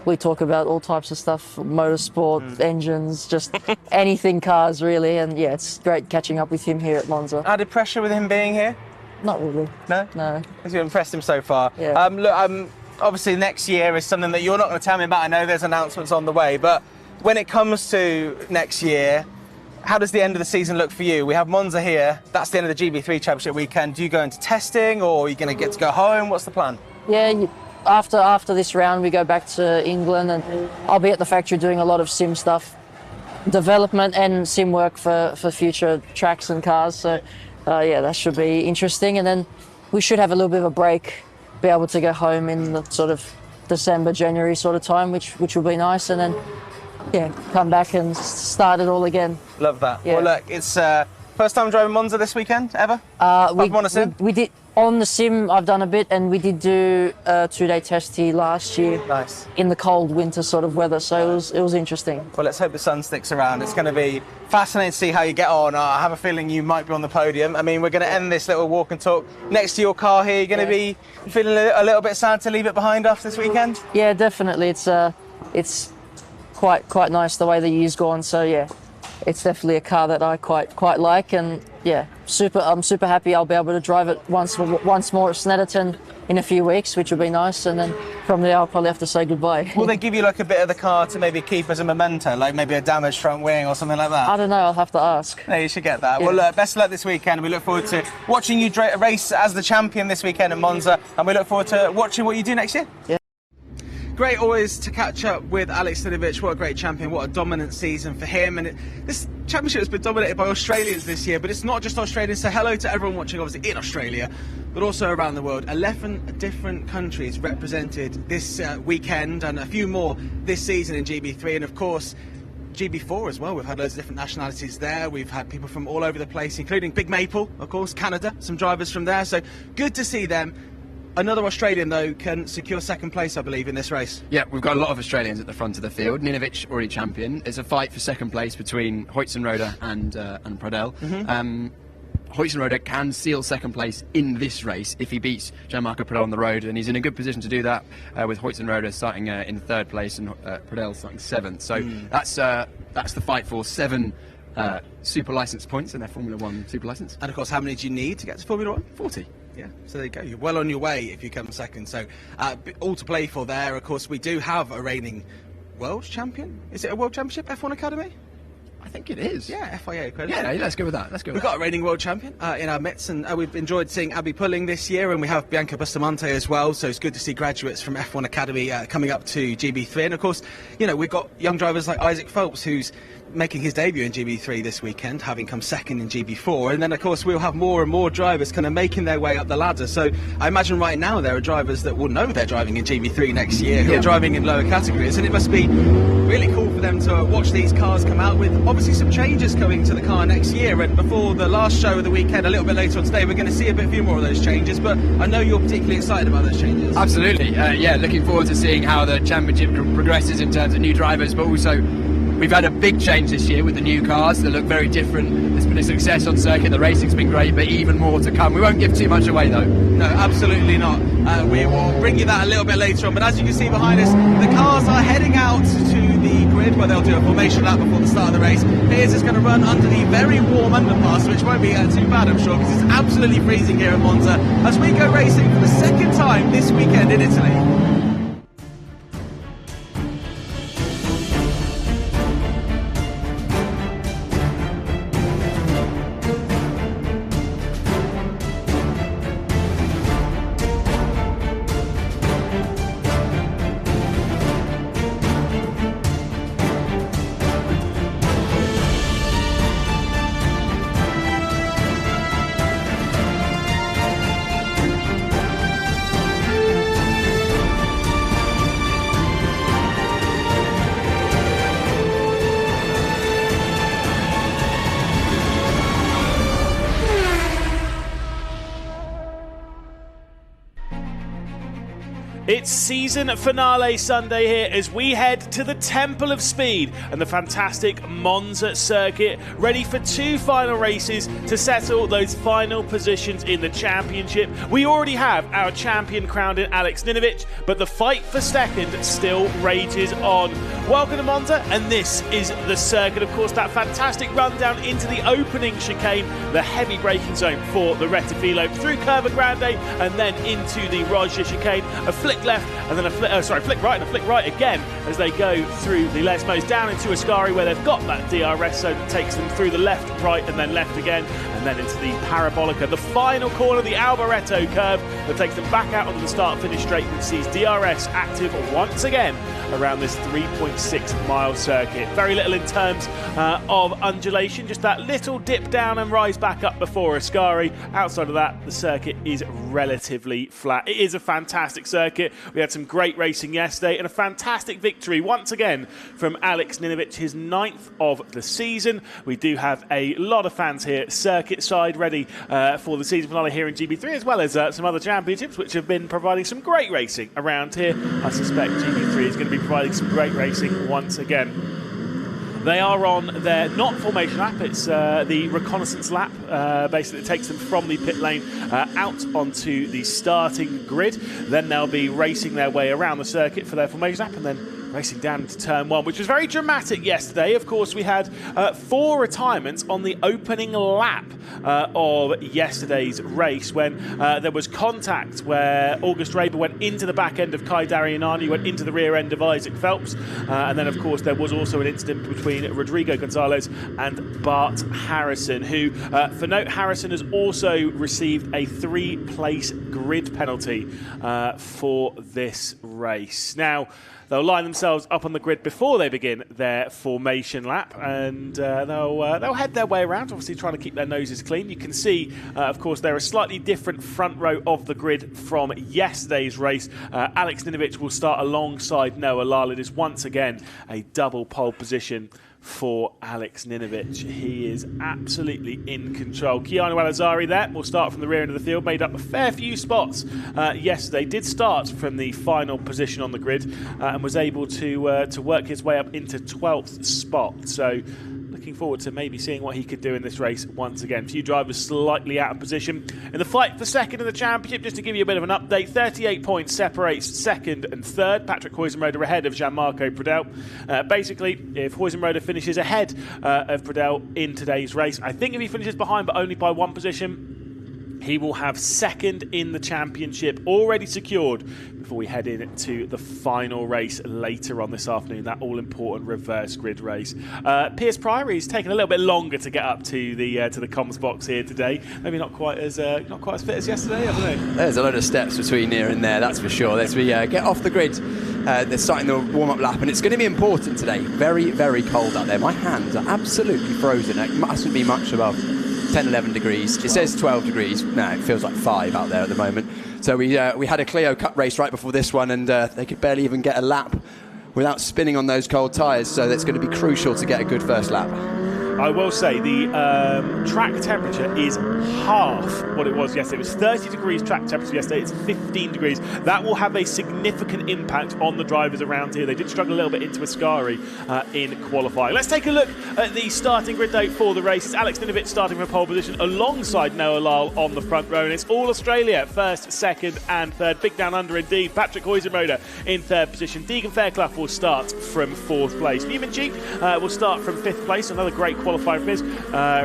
we talk about all types of stuff, motorsport, engines, just anything cars really. And yeah, it's great catching up with him here at Monza. Added pressure with him being here? Not really. No? No. Has you impressed him so far? Yeah. Look, obviously next year is something that you're not going to tell me about. I know there's announcements on the way, but when it comes to next year, how does the end of the season look for you? We have Monza here. That's the end of the GB3 Championship weekend. Do you go into testing, or are you going to get to go home? What's the plan? Yeah, after this round, we go back to England, and I'll be at the factory doing a lot of sim stuff, development and sim work for future tracks and cars. So, yeah, that should be interesting. And then we should have a little bit of a break, be able to go home in the sort of December, January sort of time, which will be nice. And then, yeah, come back and start it all again. Love that. Yeah. Well, look, it's first time driving Monza this weekend ever? We did on the sim. I've done a bit, and we did do a 2-day test here last year. Nice. In the cold winter sort of weather, so it was interesting. Well, let's hope the sun sticks around. It's going to be fascinating to see how you get on. I have a feeling you might be on the podium. I mean, we're going to end this little walk and talk next to your car here. You're going to be feeling a little bit sad to leave it behind after this weekend? Yeah, definitely. It's quite nice the way the year's gone. So yeah, it's definitely a car that I quite like, and yeah, I'm super happy I'll be able to drive it once more at Snetterton in a few weeks, which will be nice. And then from there, I'll probably have to say goodbye. Will they give you like a bit of the car to maybe keep as a memento, like maybe a damaged front wing or something like that? I don't know. I'll have to ask. No, you should get that. Yeah. Well, look, best of luck this weekend. We look forward to watching you race as the champion this weekend at Monza, and we look forward to watching what you do next year. Yeah. Great always to catch up with Alex Stinovic. What a great champion, what a dominant season for him. And this championship has been dominated by Australians this year, but it's not just Australians. So hello to everyone watching, obviously in Australia, but also around the world. 11 different countries represented this weekend, and a few more this season in GB3. And of course, GB4 as well. We've had loads of different nationalities there. We've had people from all over the place, including Big Maple, of course, Canada, some drivers from there. So good to see them. Another Australian, though, can secure second place, I believe, in this race. Yeah, we've got a lot of Australians at the front of the field. Ninovic already champion. It's a fight for second place between Hoytsenroder and Pradel. Hoytsenroder can seal second place in this race if he beats Gianmarco Pradel on the road, and he's in a good position to do that, with Hoytsenroder starting in third place and Pradel starting seventh. So that's the fight for 7 super licence points in their Formula 1 super licence. And of course, how many do you need to get to Formula 1? 40. Yeah, so there you go. You're well on your way if you come second. So all to play for there. Of course, we do have a reigning world champion. Is it a world championship, F1 Academy? I think it is. Yeah, FIA accredited. Yeah, let's go with that. We've got a reigning world champion in our midst, and we've enjoyed seeing Abby Pulling this year, and we have Bianca Bustamante as well. So it's good to see graduates from F1 Academy coming up to GB3. And of course, you know, we've got young drivers like Isaac Phelps, who's making his debut in GB3 this weekend, having come second in GB4. And then, of course, we'll have more and more drivers kind of making their way up the ladder. So I imagine right now there are drivers that will know they're driving in GB3 next year, who are driving in lower categories. And it must be really cool for them to watch these cars come out, with obviously some changes coming to the car next year. And before the last show of the weekend, a little bit later on today, we're going to see a few more of those changes. But I know you're particularly excited about those changes. Absolutely. Yeah, looking forward to seeing how the championship progresses in terms of new drivers, but also we've had a big change this year with the new cars that look very different. There's been a success on circuit, the racing's been great, but even more to come. We won't give too much away though. No, absolutely not. We will bring you that a little bit later on, but as you can see behind us, the cars are heading out to the grid where they'll do a formation lap before the start of the race. Piers is going to run under the very warm underpass, which won't be too bad, I'm sure, because it's absolutely freezing here in Monza as we go racing for the second time this weekend in Italy. It's season finale Sunday here as we head to the Temple of Speed and the fantastic Monza circuit, ready for 2 final races to settle those final positions in the championship. We already have our champion crowned in Alex Ninovic, but the fight for second still rages on. Welcome to Monza, and this is the circuit. Of course, that fantastic rundown into the opening chicane, the heavy braking zone for the Rettifilo, through Curva Grande and then into the Roger chicane. A flick left and then a flick right and a flick right again as they go through the Les Mo's down into Ascari, where they've got that DRS zone that takes them through the left, right and then left again, and then into the Parabolica, the final corner, the Alboreto curve that takes them back out onto the start-finish straight, which sees DRS active once again around this 3.6 mile circuit. Very little in terms of undulation, just that little dip down and rise back up before Ascari. Outside of that, the circuit is relatively flat. It is a fantastic circuit. We had some great racing yesterday and a fantastic victory once again from Alex Ninovic, his 9th of the season. We do have a lot of fans here circuit side ready for the season finale here in GB3, as well as some other championships which have been providing some great racing around here. I suspect GB3 is going to be providing some great racing once again. They are on their not formation lap, it's the reconnaissance lap. Basically, it takes them from the pit lane out onto the starting grid. Then they'll be racing their way around the circuit for their formation lap and then racing down into turn 1, which was very dramatic yesterday. Of course, we had 4 retirements on the opening lap of yesterday's race when there was contact where August Raber went into the back end of Kai Darianani, went into the rear end of Isaac Phelps. And then, of course, there was also an incident between Rodrigo Gonzalez and Bart Harrison, who, for note, Harrison has also received a 3-place grid penalty for this race. Now, they'll line themselves up on the grid before they begin their formation lap, and they'll head their way around, obviously trying to keep their noses clean. You can see, of course, they're a slightly different front row of the grid from yesterday's race. Alex Ninovic will start alongside Noah Lal. It is once again a double pole position for Alex Ninovic. He is absolutely in control. Keanu Alazari there will start from the rear end of the field, made up a fair few spots yesterday. Did start from the final position on the grid and was able to work his way up into 12th spot. So looking forward to maybe seeing what he could do in this race once again. A few drivers slightly out of position in the fight for second in the championship. Just to give you a bit of an update, 38 points separates second and third. Patrick Huizenroder ahead of Gianmarco Pradel. Basically, if Huizenroder finishes ahead of Pradel in today's race, I think if he finishes behind but only by 1 position, he will have second in the championship already secured before we head into the final race later on this afternoon, that all-important reverse grid race. Piers Priory is taking a little bit longer to get up to the comms box here today. Maybe not quite as fit as yesterday, I don't know. There's a lot of steps between here and there, that's for sure. As we get off the grid, they're starting the warm-up lap, and it's going to be important today. Very, very cold out there. My hands are absolutely frozen. It mustn't be much above 10, 11 degrees. 12. It says 12 degrees. No, it feels like 5 out there at the moment. So we had a Clio Cup race right before this one, and they could barely even get a lap without spinning on those cold tyres. So that's going to be crucial to get a good first lap. I will say the track temperature is half what it was yesterday. It was 30 degrees track temperature yesterday. It's 15 degrees. That will have a significant impact on the drivers around here. They did struggle a little bit into Ascari in qualifying. Let's take a look at the starting grid though for the race. It's Alex Ninovic starting from pole position alongside Noah Lal on the front row, and it's all Australia, first, second and third. Big down under indeed. Patrick Huizenroder in third position. Deegan Fairclough will start from 4th place. Newman G will start from 5th place. Another great qualifying for his.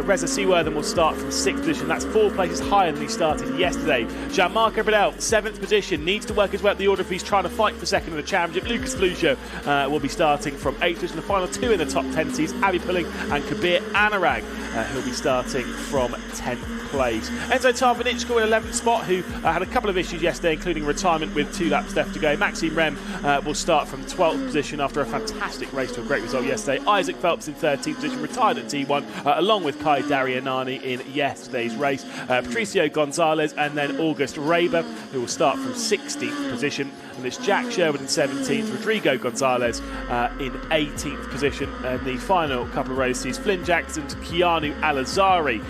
Reza Seaworthen will start from 6th position. That's 4 places higher than he started yesterday. Gianmarco Pradel, 7th position, needs to work his way up the order if he's trying to fight for second in the championship. Lucas Flusio will be starting from 8th position. The final 2 in the top 10 seats, Abby Pulling and Kabir Anurag, who'll be starting from 10th place. Enzo Tarvanitschko in 11th spot, who had a couple of issues yesterday, including retirement with 2 laps left to go. Maxime Rem will start from 12th position after a fantastic race to a great result yesterday. Isaac Phelps in 13th position, retired at T1, along with Kai Darianani in yesterday's race. Patricio Gonzalez and then August Raber, who will start from 16th position. And it's Jack Sherwood in 17th, Rodrigo Gonzalez in 18th position. And the final couple of rows sees Flynn Jackson to Keanu Alazari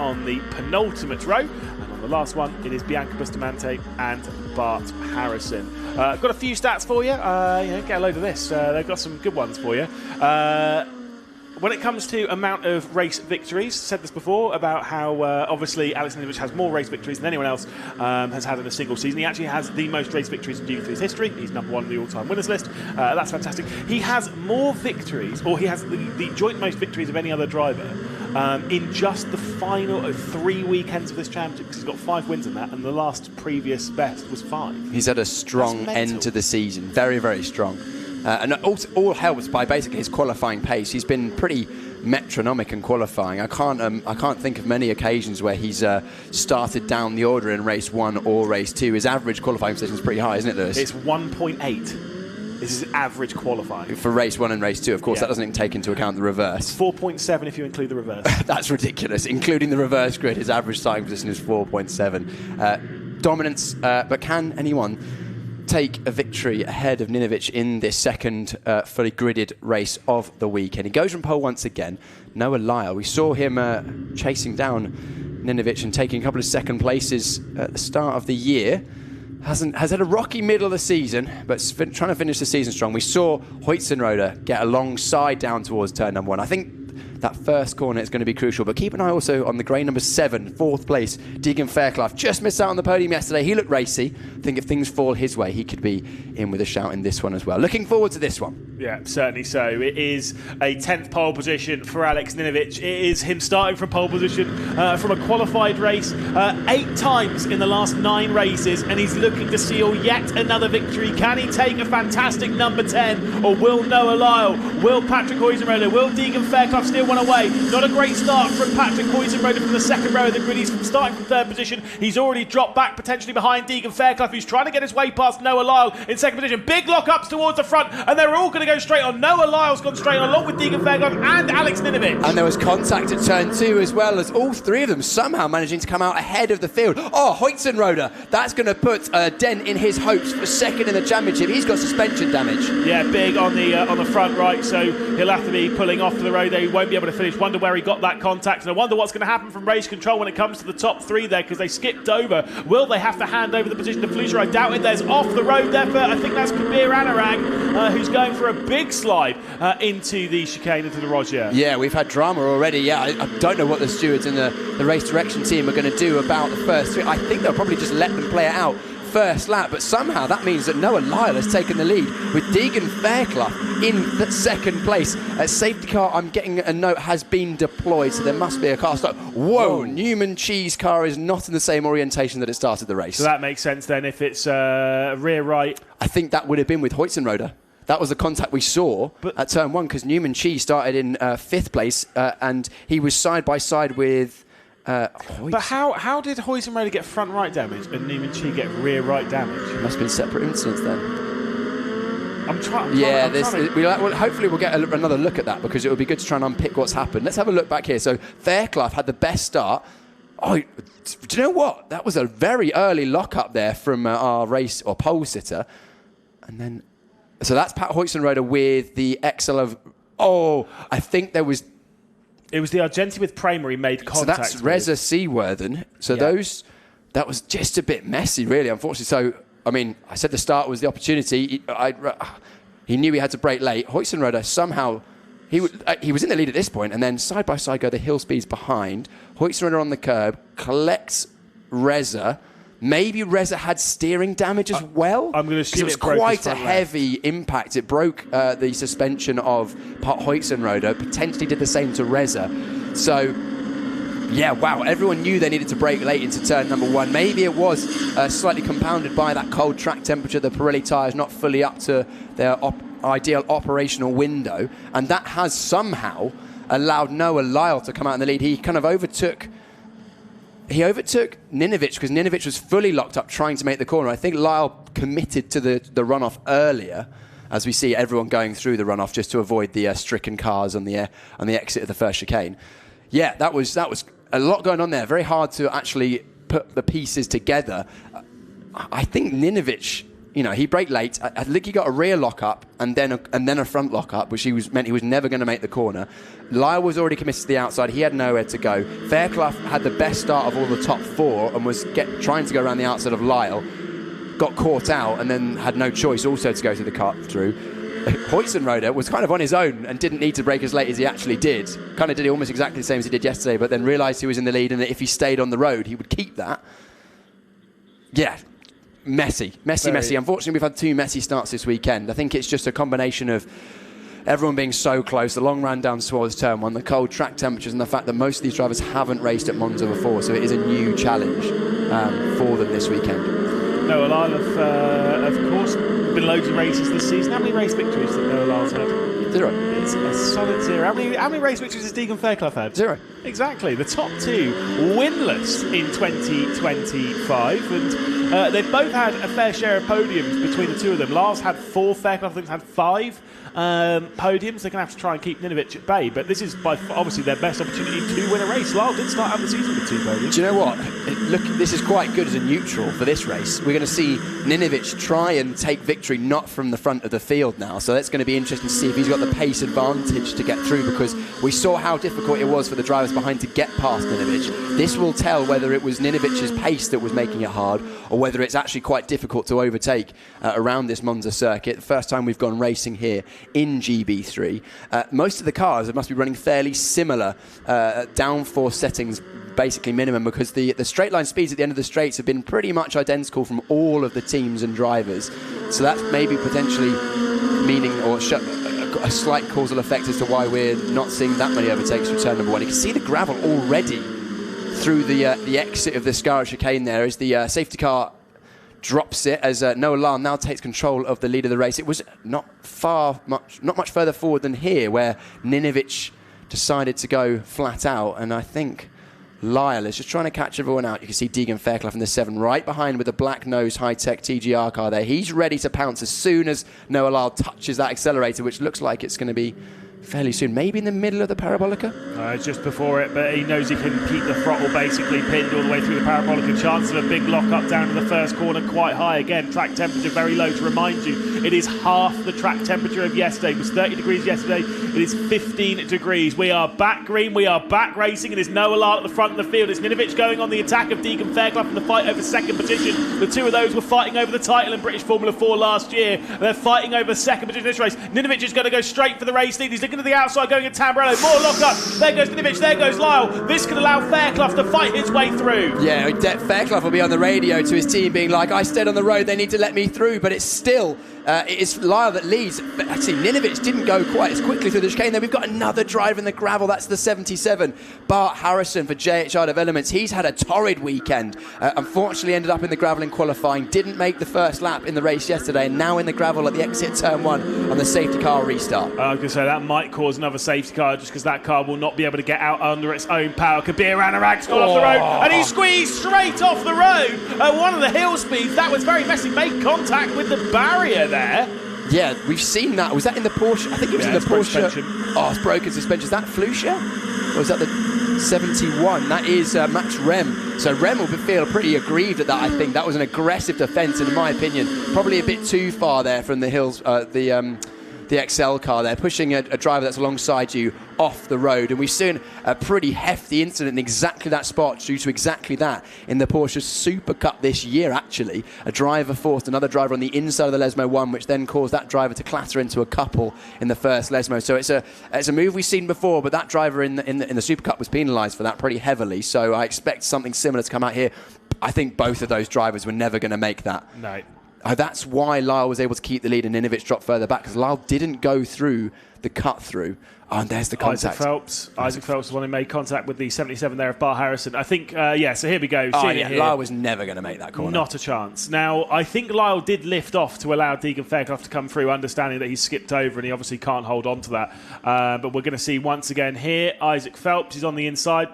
on the penultimate row. And on on the last one, it is Bianca Bustamante and Bart Harrison. I've got a few stats for you. Get a load of this. They've got some good ones for you. When it comes to amount of race victories, said this before about how obviously Alex Ninovich has more race victories than anyone else has had in a single season. He actually has the most race victories in GB3's history. He's number one on the all-time winners list. That's fantastic. He has more victories, or he has the joint most victories of any other driver in just the final 3 weekends of this championship, because he's got 5 wins in that, and the last previous best was 5. He's had a strong end to the season. Very, very strong. And all helped by basically his qualifying pace. He's been pretty metronomic in qualifying. I can't think of many occasions where he's started down the order in race 1 or race 2. His average qualifying position is pretty high, isn't it, Lewis? It's 1.8. This is average qualifying. For race 1 and race 2, of course, that doesn't take into account the reverse. 4.7 if you include the reverse. That's ridiculous. Including the reverse grid, his average starting position is 4.7. Dominance, but can anyone take a victory ahead of Ninovich in this second fully gridded race of the weekend? He goes from pole once again. Noah Lyle, we saw him chasing down Ninovich and taking a couple of second places at the start of the year. Has had a rocky middle of the season, but trying to finish the season strong. We saw Hoytzenroder get alongside down towards turn number 1. I think that first corner is going to be crucial, but keep an eye also on the grey number 7, 4th place, Deegan Fairclough. Just missed out on the podium yesterday. He looked racy. I think if things fall his way, he could be in with a shout in this one as well. Looking forward to this one. Yeah, certainly so. It is a 10th pole position for Alex Ninovich. It is him starting from pole position from a qualified race 8 times in the last 9 races, and he's looking to seal yet another victory. Can he take a fantastic number 10, or will Noah Lyle, will Patrick Hoytzenroder, will Deegan Fairclough steal one away? Not a great start from Patrick Hoytzenroder from the second row of the grid. He's starting from 3rd position. He's already dropped back potentially behind Deegan Fairclough, who's trying to get his way past Noah Lyle in 2nd position. Big lock-ups towards the front, and they're all going to go straight on. Noah Lyle's gone straight on, along with Deegan Fairclough and Alex Ninovich. And there was contact at turn 2 as well, as all 3 of them somehow managing to come out ahead of the field. Oh, Hoytzenroder, that's going to put a dent in his hopes for second in the championship. He's got suspension damage. Yeah, big on the front right, so he'll have to be pulling off the road there. He won't be able to finish. Wonder where he got that contact, and I wonder what's going to happen from race control when it comes to the top 3 there, because they skipped over. Will they have to hand over the position to Flusher? I doubt it. There's off the road there for, I think that's Kabir Anurag, who's going for a big slide into the chicane, into the Roger. Yeah, we've had drama already. Yeah, I don't know what the stewards and the race direction team are going to do about the first 3. I think they'll probably just let them play it out first lap, but somehow that means that Noah Lyle has taken the lead with Deegan Fairclough in the 2nd place. A safety car, I'm getting a note, has been deployed, so there must be a car stop. Whoa, Newman Cheese car is not in the same orientation that it started the race. So that makes sense then if it's rear right. I think that would have been with Hoytzenroder. That was the contact we saw at turn 1, because Newman Cheese started in 5th place and he was side by side with but how did Hoytzenroder get front right damage and Newman Chi get rear right damage? It must have been separate incidents then. Hopefully we'll get another look at that, because it would be good to try and unpick what's happened. Let's have a look back here. So Fairclough had the best start. Oh, do you know what? That was a very early lock-up there from our race or pole sitter. And then, so that's Pat Hoytzenroder with the XL of, I think there was... It was the Argenti with Pramer he made contact. So that's Reza Seaworthen. So that was just a bit messy, really, unfortunately. So, I mean, I said the start was the opportunity. He knew he had to brake late. Hoytzenroder somehow, he was in the lead at this point, and then side by side go the hill speeds behind. Hoytzenroder on the curb, collects Reza. Maybe Reza had steering damage as well. I'm going to assume it was quite a heavy impact. It broke the suspension of Pat Hoytzenroder. Potentially did the same to Reza. So, yeah, wow. Everyone knew they needed to brake late into turn number 1. Maybe it was slightly compounded by that cold track temperature. The Pirelli tyres not fully up to their ideal operational window, and that has somehow allowed Noah Lyle to come out in the lead. He kind of overtook Ninovich, because Ninovich was fully locked up trying to make the corner. I think Lyle committed to the runoff earlier, as we see everyone going through the runoff just to avoid the stricken cars on the exit of the first chicane. Yeah, that was a lot going on there. Very hard to actually put the pieces together. I think Ninovich, he braked late. I think he got a rear lock-up and then a front lock-up, which meant he was never going to make the corner. Lyle was already committed to the outside. He had nowhere to go. Fairclough had the best start of all the top 4 and was trying to go around the outside of Lyle. Got caught out and then had no choice also to go through the cut-through. Hoytsenroder was kind of on his own and didn't need to brake as late as he actually did. Kind of did it almost exactly the same as he did yesterday, but then realised he was in the lead and that if he stayed on the road, he would keep that. Yeah, messy. Unfortunately, we've had 2 messy starts this weekend. I think it's just a combination of everyone being so close, the long run down towards turn 1, the cold track temperatures, and the fact that most of these drivers haven't raced at Monza before, so it is a new challenge for them this weekend. Noah Lyle, of course, been loads of races this season. How many race victories did Noah Lyle's had? 0. It's a solid 0. How many race victories has Deegan Fairclough had? 0. Exactly. The top 2 winless in 2025, and they've both had a fair share of podiums between the two of them. Lyle's had 4, Fairclough I think had 5 podiums. They're going to have to try and keep Ninovich at bay, but this is obviously their best opportunity to win a race. Lyle did start out the season with 2 podiums. Do you know what? Look, this is quite good as a neutral for this race. We're going to see Ninovich try and take victory not from the front of the field now, so that's going to be interesting to see if he's got the pace advantage to get through, because we saw how difficult it was for the drivers behind to get past Ninovich. This will tell whether it was Ninovich's pace that was making it hard or whether it's actually quite difficult to overtake around this Monza circuit. The first time we've gone racing here in GB3. Most of the cars must be running fairly similar downforce settings, basically minimum, because the straight line speeds at the end of the straights have been pretty much identical from all of the teams and drivers. So that's maybe potentially meaning or a slight causal effect as to why we're not seeing that many overtakes from turn number 1. You can see the gravel already through the exit of the Scarra chicane there as the safety car drops it as Noah Lyle now takes control of the lead of the race. It was not much further forward than here where Ninovich decided to go flat out, and I think Lyle is just trying to catch everyone out. You can see Deegan Fairclough in the 7 right behind with the black nose high-tech TGR car there. He's ready to pounce as soon as Noah Lyle touches that accelerator, which looks like it's going to be fairly soon, maybe in the middle of the parabolica. Just before it, but he knows he can keep the throttle basically pinned all the way through the parabolica. Chance of a big lock-up down to the first corner quite high. Again, track temperature very low. To remind you, it is half the track temperature of yesterday. It was 30 degrees yesterday. It is 15 degrees. We are back green. We are back racing. It is Noah Lyle at the front of the field. It's Ninovich going on the attack of Deegan Fairclough in the fight over second position. The two of those were fighting over the title in British Formula 4 last year. They're fighting over second position this race. Ninovich is going to go straight for the race lead. He's looking to the outside, going at Tamburello. More lock-up. There goes Ninovich. There goes Lyle. This could allow Fairclough to fight his way through. Yeah, Fairclough will be on the radio to his team being like, I stayed on the road, they need to let me through, but it's still it is Lyle that leads. But actually, Ninovich didn't go quite as quickly through the chicane. Then we've got another driver in the gravel. That's the 77, Bart Harrison for JHR Developments. He's had a torrid weekend. Unfortunately, ended up in the gravel in qualifying. Didn't make the first lap in the race yesterday, and now in the gravel at the exit turn 1 on the safety car restart. I was going to say that might cause another safety car, just because that car will not be able to get out under its own power. Kabir Ranarag's gone off the road, and he squeezed straight off the road at one of the hill speeds. That was very messy. Made contact with the barrier there. Yeah, we've seen that. Was that in the Porsche? I think it was in the Porsche. Oh, it's broken suspension. Is that Flucia? Or is that the 71? That is Max Rem. So Rem will feel pretty aggrieved at that, I think. That was an aggressive defence, and in my opinion, probably a bit too far there from the hills, the XL car there, pushing a driver that's alongside you off the road. And we've seen a pretty hefty incident in exactly that spot due to exactly that in the Porsche Super Cup this year, actually. A driver forced another driver on the inside of the Lesmo 1, which then caused that driver to clatter into a couple in the first Lesmo. So it's a move we've seen before, but that driver in the Super Cup was penalised for that pretty heavily. So I expect something similar to come out here. I think both of those drivers were never going to make that. No. That's why Lyle was able to keep the lead and Ninovich dropped further back, because Lyle didn't go through the cut-through. Oh, and there's the contact. Isaac Phelps was the one who made contact with the 77 there of Bart Harrison. I think, so here we go. Lyle was never going to make that corner. Not a chance. Now, I think Lyle did lift off to allow Deegan Fairclough to come through, understanding that he skipped over and he obviously can't hold on to that. But we're going to see once again here, Isaac Phelps is on the inside.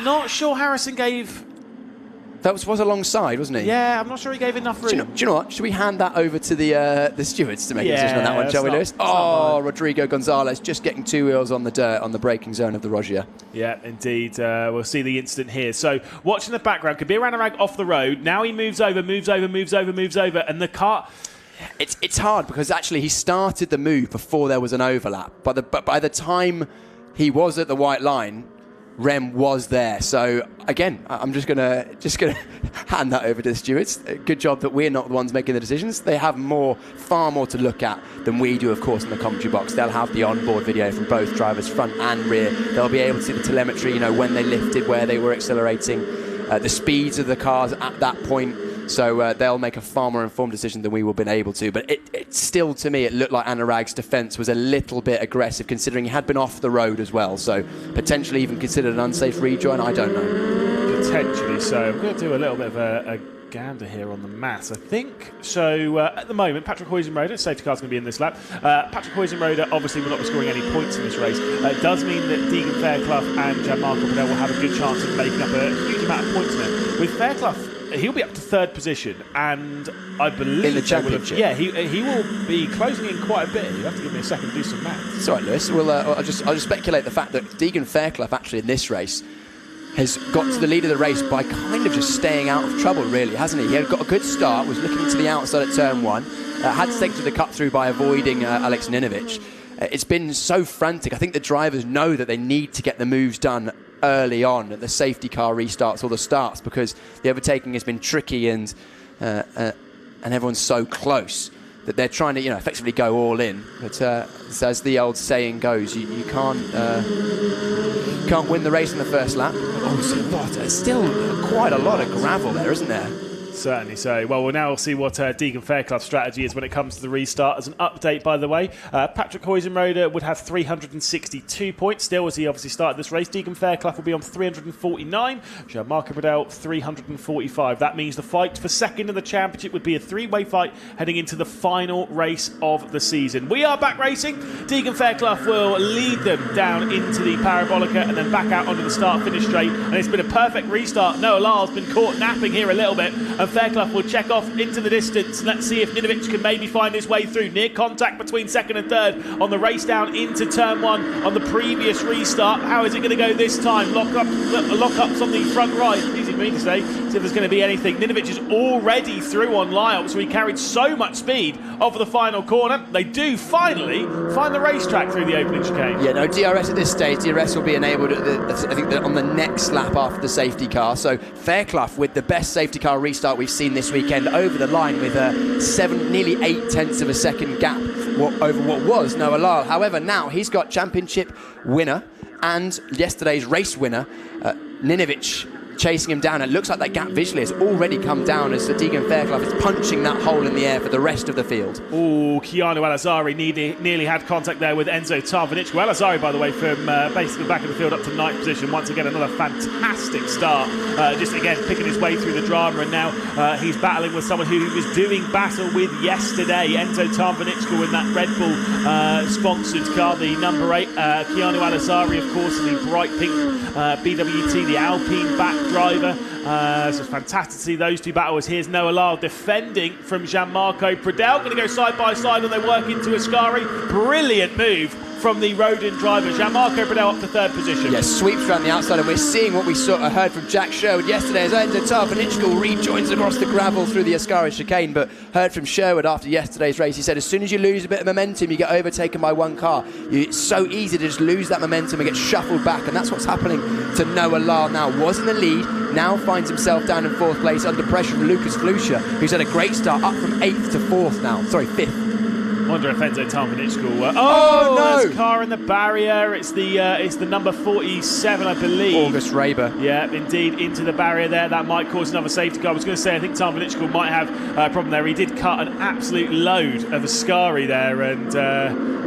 Not sure Harrison gave That was alongside, wasn't he? Yeah, I'm not sure he gave enough room. Do you know what? Should we hand that over to the stewards to make a decision on that one, shall we, Lewis? Rodrigo Gonzalez just getting 2 wheels on the dirt on the braking zone of the Rogier. Yeah, indeed. We'll see the incident here. So, watching the background, Kabir Ranarag off the road. Now he moves over, and the car... It's hard because actually he started the move before there was an overlap. But by the time he was at the white line, Rem was there. So again, I'm just gonna hand that over to the stewards. Good job that we're not the ones making the decisions. They have far more to look at than we do, of course, in the commentary box. They'll have the onboard video from both drivers, front and rear. They'll be able to see the telemetry, when they lifted, where they were accelerating, the speeds of the cars at that point. So they'll make a far more informed decision than we will have been able to. But it still, to me, it looked like Anurag's defence was a little bit aggressive, considering he had been off the road as well. So potentially even considered an unsafe rejoin, I don't know. Potentially so. I'm going to do a little bit of a gander here on the maths, I think. So at the moment, Patrick Huizenrode, safety car's going to be in this lap. Patrick Huizenrode obviously will not be scoring any points in this race. It does mean that Deegan Fairclough and Gianmarco Pradel will have a good chance of making up a huge amount of points now. With Fairclough, he'll be up to third position, and I believe in the championship. He will be closing in quite a bit. You have to give me a second to do some maths. It's all right, Lewis. I'll just speculate the fact that Deegan Fairclough actually in this race has got to the lead of the race by kind of just staying out of trouble, really, hasn't he? He had got a good start, was looking to the outside at turn 1, had to take to the cut through by avoiding Alex Ninovic. It's been so frantic. I think the drivers know that they need to get the moves done early on at the safety car restarts or the starts, because the overtaking has been tricky and everyone's so close that they're trying to effectively go all in. But as the old saying goes, you can't win the race in the first lap. There's still quite a lot of gravel there, isn't there? Certainly so. Well, we'll now see what Deegan Fairclough's strategy is when it comes to the restart. As an update, by the way, Patrick Huizenrode would have 362 points still as he obviously started this race. Deegan Fairclough will be on 349. Gianmarco Pradel, 345. That means the fight for second in the championship would be a three-way fight heading into the final race of the season. We are back racing. Deegan Fairclough will lead them down into the Parabolica and then back out onto the start-finish straight. And it's been a perfect restart. Noah Lyle's been caught napping here a little bit. And Fairclough will check off into the distance. Let's see if Ninovic can maybe find his way through. Near contact between second and third on the race down into turn 1 on the previous restart. How is it going to go this time? Lock-ups on the front right. Easy for me to say. See if there's going to be anything. Ninovic is already through on Lyle, so he carried so much speed off of the final corner. They do finally find the racetrack through the opening chicane. Yeah, no, DRS at this stage. DRS will be enabled I think on the next lap after the safety car. So Fairclough with the best safety car restart we've seen this weekend over the line with a nearly 8/10 of a second gap over what was Noah Lyle. However, now he's got championship winner and yesterday's race winner, Ninovic, chasing him down. It looks like that gap visually has already come down as Deegan Fairclough is punching that hole in the air for the rest of the field. Oh, Keanu Alazari nearly had contact there with Enzo Tarvinichko. Alazari, by the way, from basically back of the field up to 9th position. Once again, another fantastic start. Just again, picking his way through the drama, and now he's battling with someone who he was doing battle with yesterday. Enzo Tarvinichko in that Red Bull sponsored car, the number 8. Keanu Alazari, of course, in the bright pink BWT, the Alpine back driver. So it's fantastic to see those two battles. Here's Noah Lyle defending from Gianmarco Pradel. Going to go side by side when they work into Ascari. Brilliant move from the Rodin driver. Gianmarco Pradel up to 3rd position. Yes, sweeps around the outside, and we're seeing what we heard from Jack Sherwood yesterday as Enzo Tarvinichko rejoins across the gravel through the Ascari chicane, but heard from Sherwood after yesterday's race. He said as soon as you lose a bit of momentum, you get overtaken by one car. It's so easy to just lose that momentum and get shuffled back, and that's what's happening to Noah Lyle now. Was in the lead, now finds himself down in 4th place under pressure from Lucas Flusha, who's had a great start, up from 8th to 4th now. Sorry, 5th. I wonder if Enzo Tarvinichko no! There's a car in the barrier. It's the number 47, I believe. August Raber. Yeah, indeed, into the barrier there. That might cause another safety car. I was going to say, I think Tarvinichko might have a problem there. He did cut an absolute load of Ascari there, and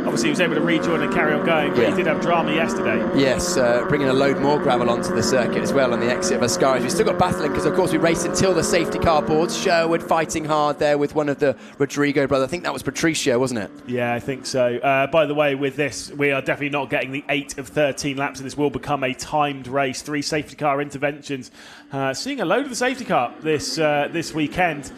obviously he was able to rejoin and carry on going, but he did have drama yesterday. Yes, bringing a load more gravel onto the circuit as well on the exit of Ascaris. We've still got battling because, of course, we raced until the safety car boards. Sherwood fighting hard there with one of the Rodrigo brothers. I think that was Patricio, wasn't it? Yeah, I think so. By the way, with this, we are definitely not getting the 8 of 13 laps, and this will become a timed race. 3 safety car interventions. Seeing a load of the safety car this weekend.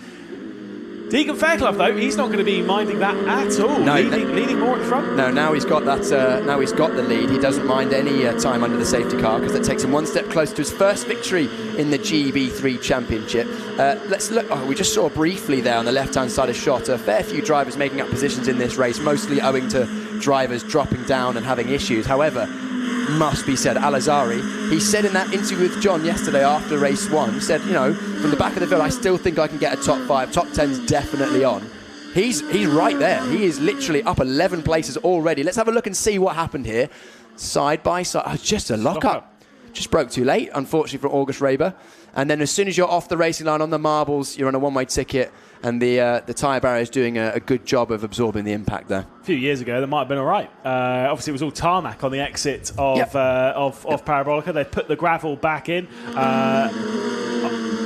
Deegan Fairclough, though, he's not going to be minding that at all. No, leading more at the front. No, now he's got that. Now he's got the lead. He doesn't mind any time under the safety car because that takes him one step closer to his first victory in the GB3 Championship. Let's look. Oh, we just saw briefly there on the left-hand side of shot a fair few drivers making up positions in this race, mostly owing to drivers dropping down and having issues. However, must be said, Al-Azhari, he said in that interview with John yesterday after race 1, he said, from the back of the field, I still think I can get a top 5. Top 10's definitely on. He's right there. He is literally up 11 places already. Let's have a look and see what happened here. Side by side. Oh, just a lock-up. Just broke too late, unfortunately, for August Raber. And then as soon as you're off the racing line on the marbles, you're on a one-way ticket, and the tyre barrier is doing a good job of absorbing the impact there. A few years ago, that might have been all right. Obviously, it was all tarmac on the exit of Parabolica. They put the gravel back in.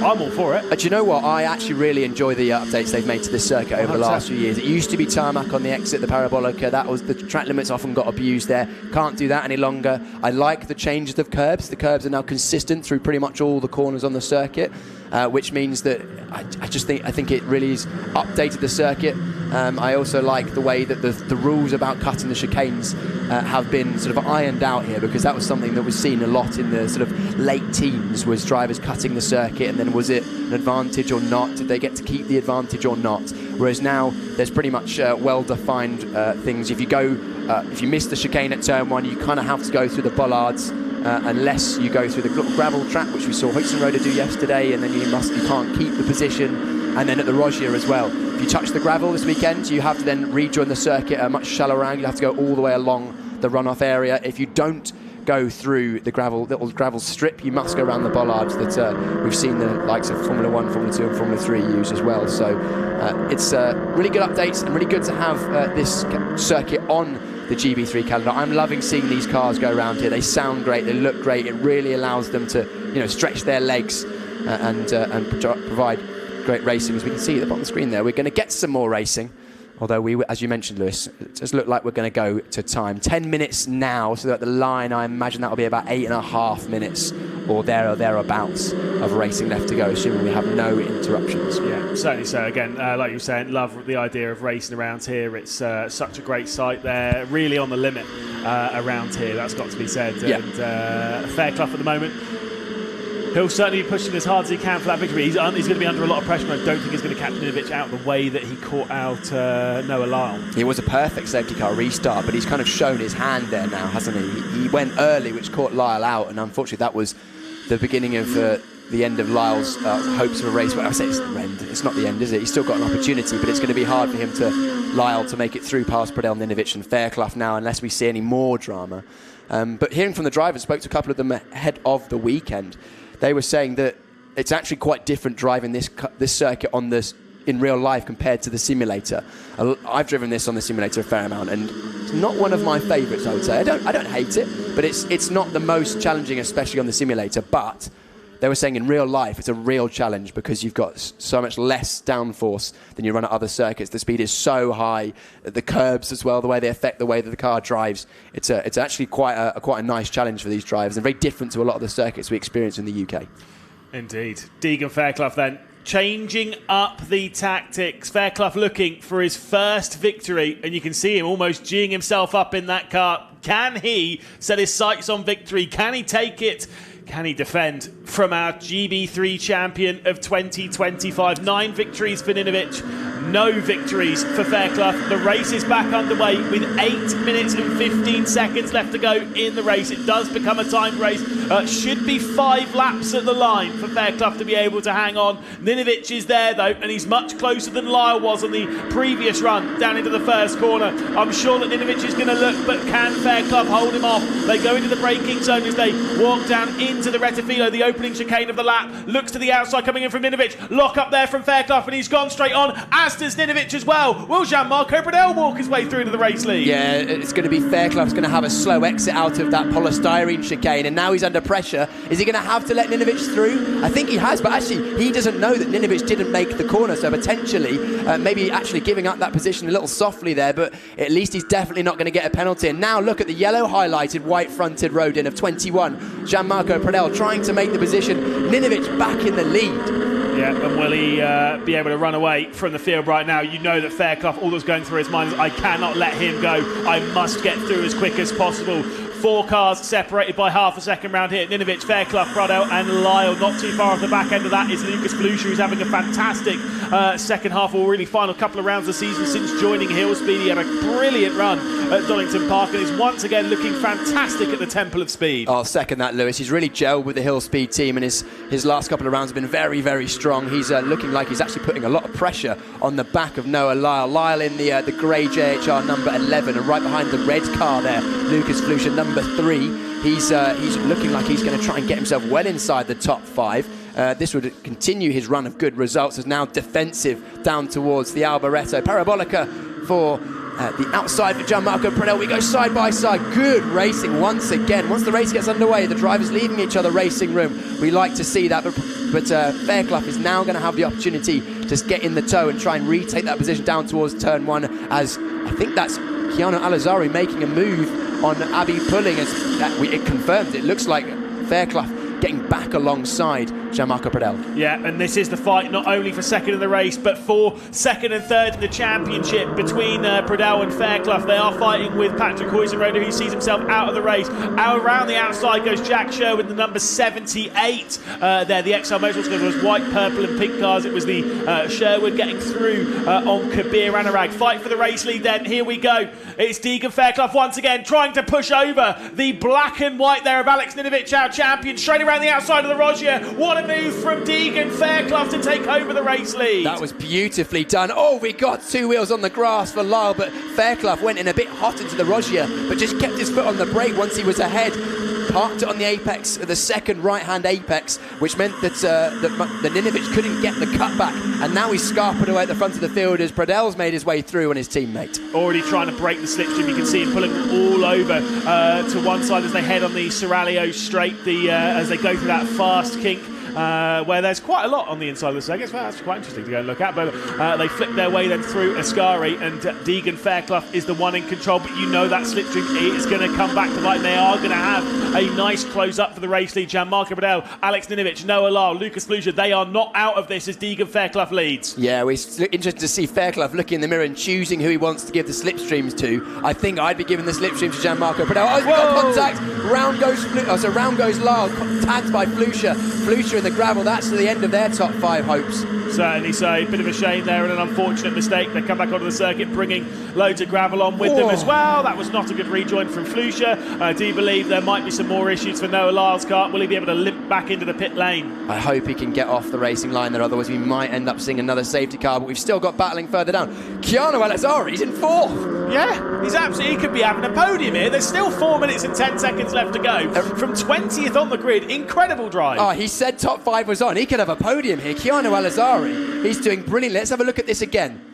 I'm all for it. Do you know what? I actually really enjoy the updates they've made to this circuit over the last few years. It used to be tarmac on the exit, the Parabolica. That was the track limits often got abused there. Can't do that any longer. I like the changes of curbs. The curbs are now consistent through pretty much all the corners on the circuit, which means that I think it really has updated the circuit. I also like the way that the rules about cutting the chicanes have been sort of ironed out here, because that was something that was seen a lot in the sort of late teens, was drivers cutting the circuit, and then was it an advantage or not? Did they get to keep the advantage or not? Whereas now there's pretty much well-defined things. If you miss the chicane at turn 1, you kind of have to go through the bollards, unless you go through the gravel track, which we saw Hoytsenrode do yesterday, and then you can't keep the position. And then at the Rogier as well. If you touch the gravel this weekend, you have to then rejoin the circuit a much shallower angle. You have to go all the way along the runoff area. If you don't go through the little gravel strip, you must go around the bollards that we've seen the likes of Formula 1, Formula 2 and Formula 3 use as well. So it's really good updates, and really good to have this circuit on the GB3 calendar. I'm loving seeing these cars go around here. They sound great, they look great. It really allows them to stretch their legs and provide great racing. As we can see at the bottom of the screen there, we're going to get some more racing, although as you mentioned, Lewis, it does look like we're going to go to time. 10 minutes now, so at the line I imagine that'll be about 8.5 minutes or thereabouts of racing left to go, assuming we have no interruptions. Yeah, certainly so. Again, like you were saying, love the idea of racing around here. It's such a great site there, really on the limit around here, that's got to be said. And Fairclough at the moment, he'll certainly be pushing as hard as he can for that victory. He's going to be under a lot of pressure, and I don't think he's going to catch Ninovic out the way that he caught out Noah Lyle. It was a perfect safety car restart, but he's kind of shown his hand there now, hasn't he? He went early, which caught Lyle out, and unfortunately that was the beginning of the end of Lyle's hopes of a race. Well, I say it's the end. It's not the end, is it? He's still got an opportunity, but it's going to be hard for Lyle to make it through past Pradel, Ninovic and Fairclough now, unless we see any more drama. But hearing from the drivers, spoke to a couple of them ahead of the weekend. They were saying that it's actually quite different driving this circuit on this in real life compared to the simulator. I've driven this on the simulator a fair amount, and it's not one of my favourites, I would say. I don't hate it, but it's not the most challenging, especially on the simulator. But they were saying in real life it's a real challenge, because you've got so much less downforce than you run at other circuits. The speed is so high, the curbs as well, the way they affect the way that the car drives. It's actually quite a nice challenge for these drivers, and very different to a lot of the circuits we experience in the UK. Indeed. Deegan Fairclough then changing up the tactics. Fairclough looking for his first victory, and you can see him almost geeing himself up in that car. Can he set his sights on victory? Can he take it? Can he defend from our GB3 champion of 2025? 9 victories for Ninovic, no victories for Fairclough. The race is back underway with 8 minutes and 15 seconds left to go in the race. It does become a timed race. Should be 5 laps at the line for Fairclough to be able to hang on. Ninovic is there though, and he's much closer than Lyle was on the previous run down into the first corner. I'm sure that Ninovic is going to look, but can Fairclough hold him off? They go into the braking zone as they walk down into the Rettifilo, the opening chicane of the lap. Looks to the outside coming in from Ninovic. Lock up there from Fairclough, and he's gone straight on, as does Ninovic as well. Will Jean-Marco Pradel walk his way through to the race lead? Yeah, it's going to be Fairclough's going to have a slow exit out of that polystyrene chicane, and now he's under pressure. Is he going to have to let Ninovic through? I think he has, but actually he doesn't know that Ninovic didn't make the corner, so potentially maybe actually giving up that position a little softly there, but at least he's definitely not going to get a penalty. And now look at the yellow highlighted white fronted Rodin of 21, Jean-Marco Pradel trying to make the position. Ninovic back in the lead. Yeah, and will he be able to run away from the field right now? You know that Fairclough, all that's going through his mind is, I cannot let him go. I must get through as quick as possible. 4 cars separated by half a second round here. Ninovic, Fairclough, Pradel and Lyle. Not too far off the back end of that is Lucas Flusha, who's having a fantastic second half, or really final couple of rounds of the season since joining Hillspeed. He had a brilliant run at Donington Park and is once again looking fantastic at the Temple of Speed. I'll second that, Lewis. He's really gelled with the Hillspeed team, and his last couple of rounds have been very, very strong. He's looking like he's actually putting a lot of pressure on the back of Noah Lyle. Lyle in the grey JHR number 11, and right behind the red car there, Lucas Flusha number 3. He's looking like he's going to try and get himself well inside the top 5. This would continue his run of good results, as now defensive down towards the Alboreto. Parabolica for the outside for Jean-Marco Pradel. We go side by side. Good racing once again. Once the race gets underway, the drivers leaving each other racing room. We like to see that, but Fairclough is now going to have the opportunity to get in the tow and try and retake that position down towards turn 1, as I think that's Keanu Alazari making a move on Abby Pulling, as it confirmed. It looks like Fairclough getting back alongside Jean-Marco Pradel. Yeah, and this is the fight not only for second in the race, but for second and third in the championship between Pradel and Fairclough. They are fighting with Patrick Huizenroder, who sees himself out of the race. Around the outside goes Jack Sherwood, the number 78 there. The XL Motorsports was white, purple and pink cars. It was the Sherwood getting through on Kabir Anurag. Fight for the race lead then. Here we go. It's Deegan Fairclough once again trying to push over the black and white there of Alex Ninovic, our champion, straight around the outside of the Rogier. What a move from Deegan Fairclough to take over the race lead. That was beautifully done. Oh, we got 2 wheels on the grass for Lyle, but Fairclough went in a bit hot into the Rogier, but just kept his foot on the brake once he was ahead. Parked it on the apex, the second right-hand apex, which meant that the Ninovic couldn't get the cutback, and now he's scarpered away at the front of the field as Pradel's made his way through on his teammate. Already trying to break the slipstream. You can see him pulling all over to one side as they head on the Seraglio straight, as they go through that fast kink. Where there's quite a lot on the inside of the circuit. Well, that's quite interesting to go and look at, but they flip their way then through Ascari, and Deegan Fairclough is the one in control, but you know that slipstream is going to come back to light. They are going to have a nice close-up for the race lead. Jean-Marco Pradel, Alex Ninovic, Noah Lyle, Lucas Flusha, they are not out of this as Deegan Fairclough leads. Yeah, we're interested to see Fairclough looking in the mirror and choosing who he wants to give the slipstreams to. I think I'd be giving the slipstream to Jean-Marco Pradel. Oh, he's got contact. Round goes Lyle, tagged by Flusha. Flusha in the gravel. That's the end of their top 5 hopes. Certainly so. A bit of a shame there and an unfortunate mistake. They come back onto the circuit bringing loads of gravel on with them as well. That was not a good rejoin from Flusha. I do believe there might be some more issues for Noah Lyle's car. Will he be able to limp back into the pit lane? I hope he can get off the racing line there, otherwise we might end up seeing another safety car, but we've still got battling further down. Keanu Alazari is in 4th. Yeah, he could be having a podium here. There's still 4 minutes and 10 seconds left to go. From 20th on the grid. Incredible drive. Oh, he said top 5 was on. He could have a podium here. Keanu Alazari, he's doing brilliant. Let's have a look at this again.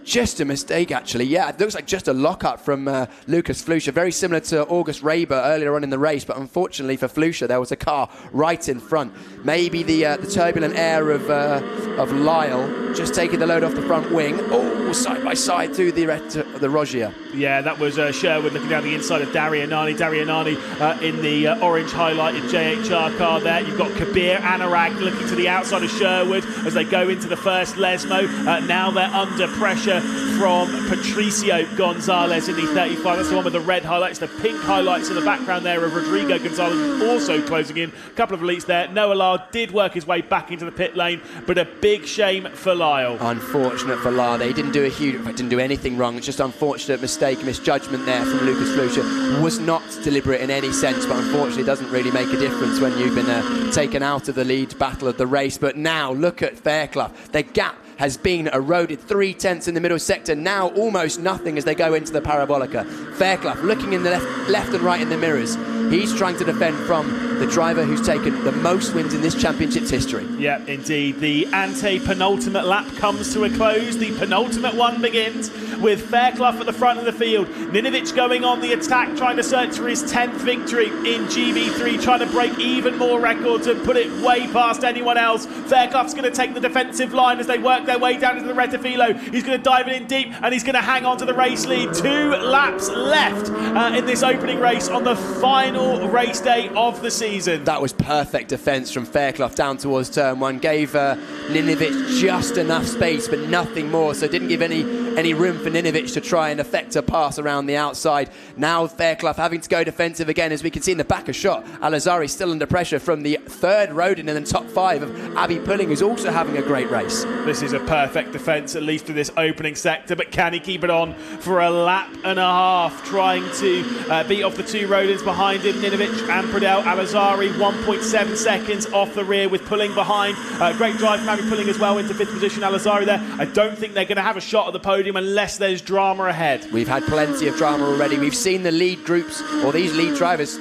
Just a mistake, actually. Yeah, it looks like just a lockup from Lucas Flusha. Very similar to August Raber earlier on in the race, but unfortunately for Flusha, there was a car right in front. Maybe the turbulent air of Lyle just taking the load off the front wing. Oh, side by side through the Rogier. Yeah, that was Sherwood looking down the inside of Darianani. Darianani in the orange highlighted JHR car there. You've got Kabir Anurag looking to the outside of Sherwood as they go into the first Lesmo. Now they're under pressure from Patricio Gonzalez in the 35. That's the one with the red highlights. The pink highlights in the background there of Rodrigo Gonzalez also closing in. A couple of elites there. Noah Lyle did work his way back into the pit lane, but a big shame for Lyle. Unfortunate for Lyle. They didn't do didn't do anything wrong. It's just unfortunate mistake, misjudgment there from Lucas Fluscher. Was not deliberate in any sense, but unfortunately doesn't really make a difference when you've been taken out of the lead battle of the race. But now look at Fairclough. Their gap has been eroded, 3/10 in the middle sector, now almost nothing as they go into the Parabolica. Fairclough looking in the left and right in the mirrors. He's trying to defend from the driver who's taken the most wins in this championship's history. Yeah, indeed. The ante-penultimate lap comes to a close. The penultimate one begins with Fairclough at the front of the field. Ninovic going on the attack, trying to search for his 10th victory in GB3, trying to break even more records and put it way past anyone else. Fairclough's going to take the defensive line as they work their way down into the Rettifilo. He's going to dive it in deep and he's going to hang on to the race lead. 2 laps left in this opening race on the final race day of the season. That was perfect defence from Fairclough down towards turn 1. Gave Ninovic just enough space but nothing more, so didn't give any room for Ninovic to try and effect a pass around the outside. Now Fairclough having to go defensive again, as we can see in the back of shot. Al-Azhari still under pressure from the 3rd Rodin and then top 5 of Abby Pulling, who's also having a great race. This is a perfect defence, at least for this opening sector, but can he keep it on for a lap and a half, trying to beat off the 2 Rodins behind him, Ninovic and Pradel. Al-Azhari 1.7 seconds off the rear with Pulling behind. Great drive from Abby Pulling as well into 5th position. Al-Azhari there. I don't think they're going to have a shot at the podium unless there's drama ahead. We've had plenty of drama already. We've seen the lead groups, or these lead drivers,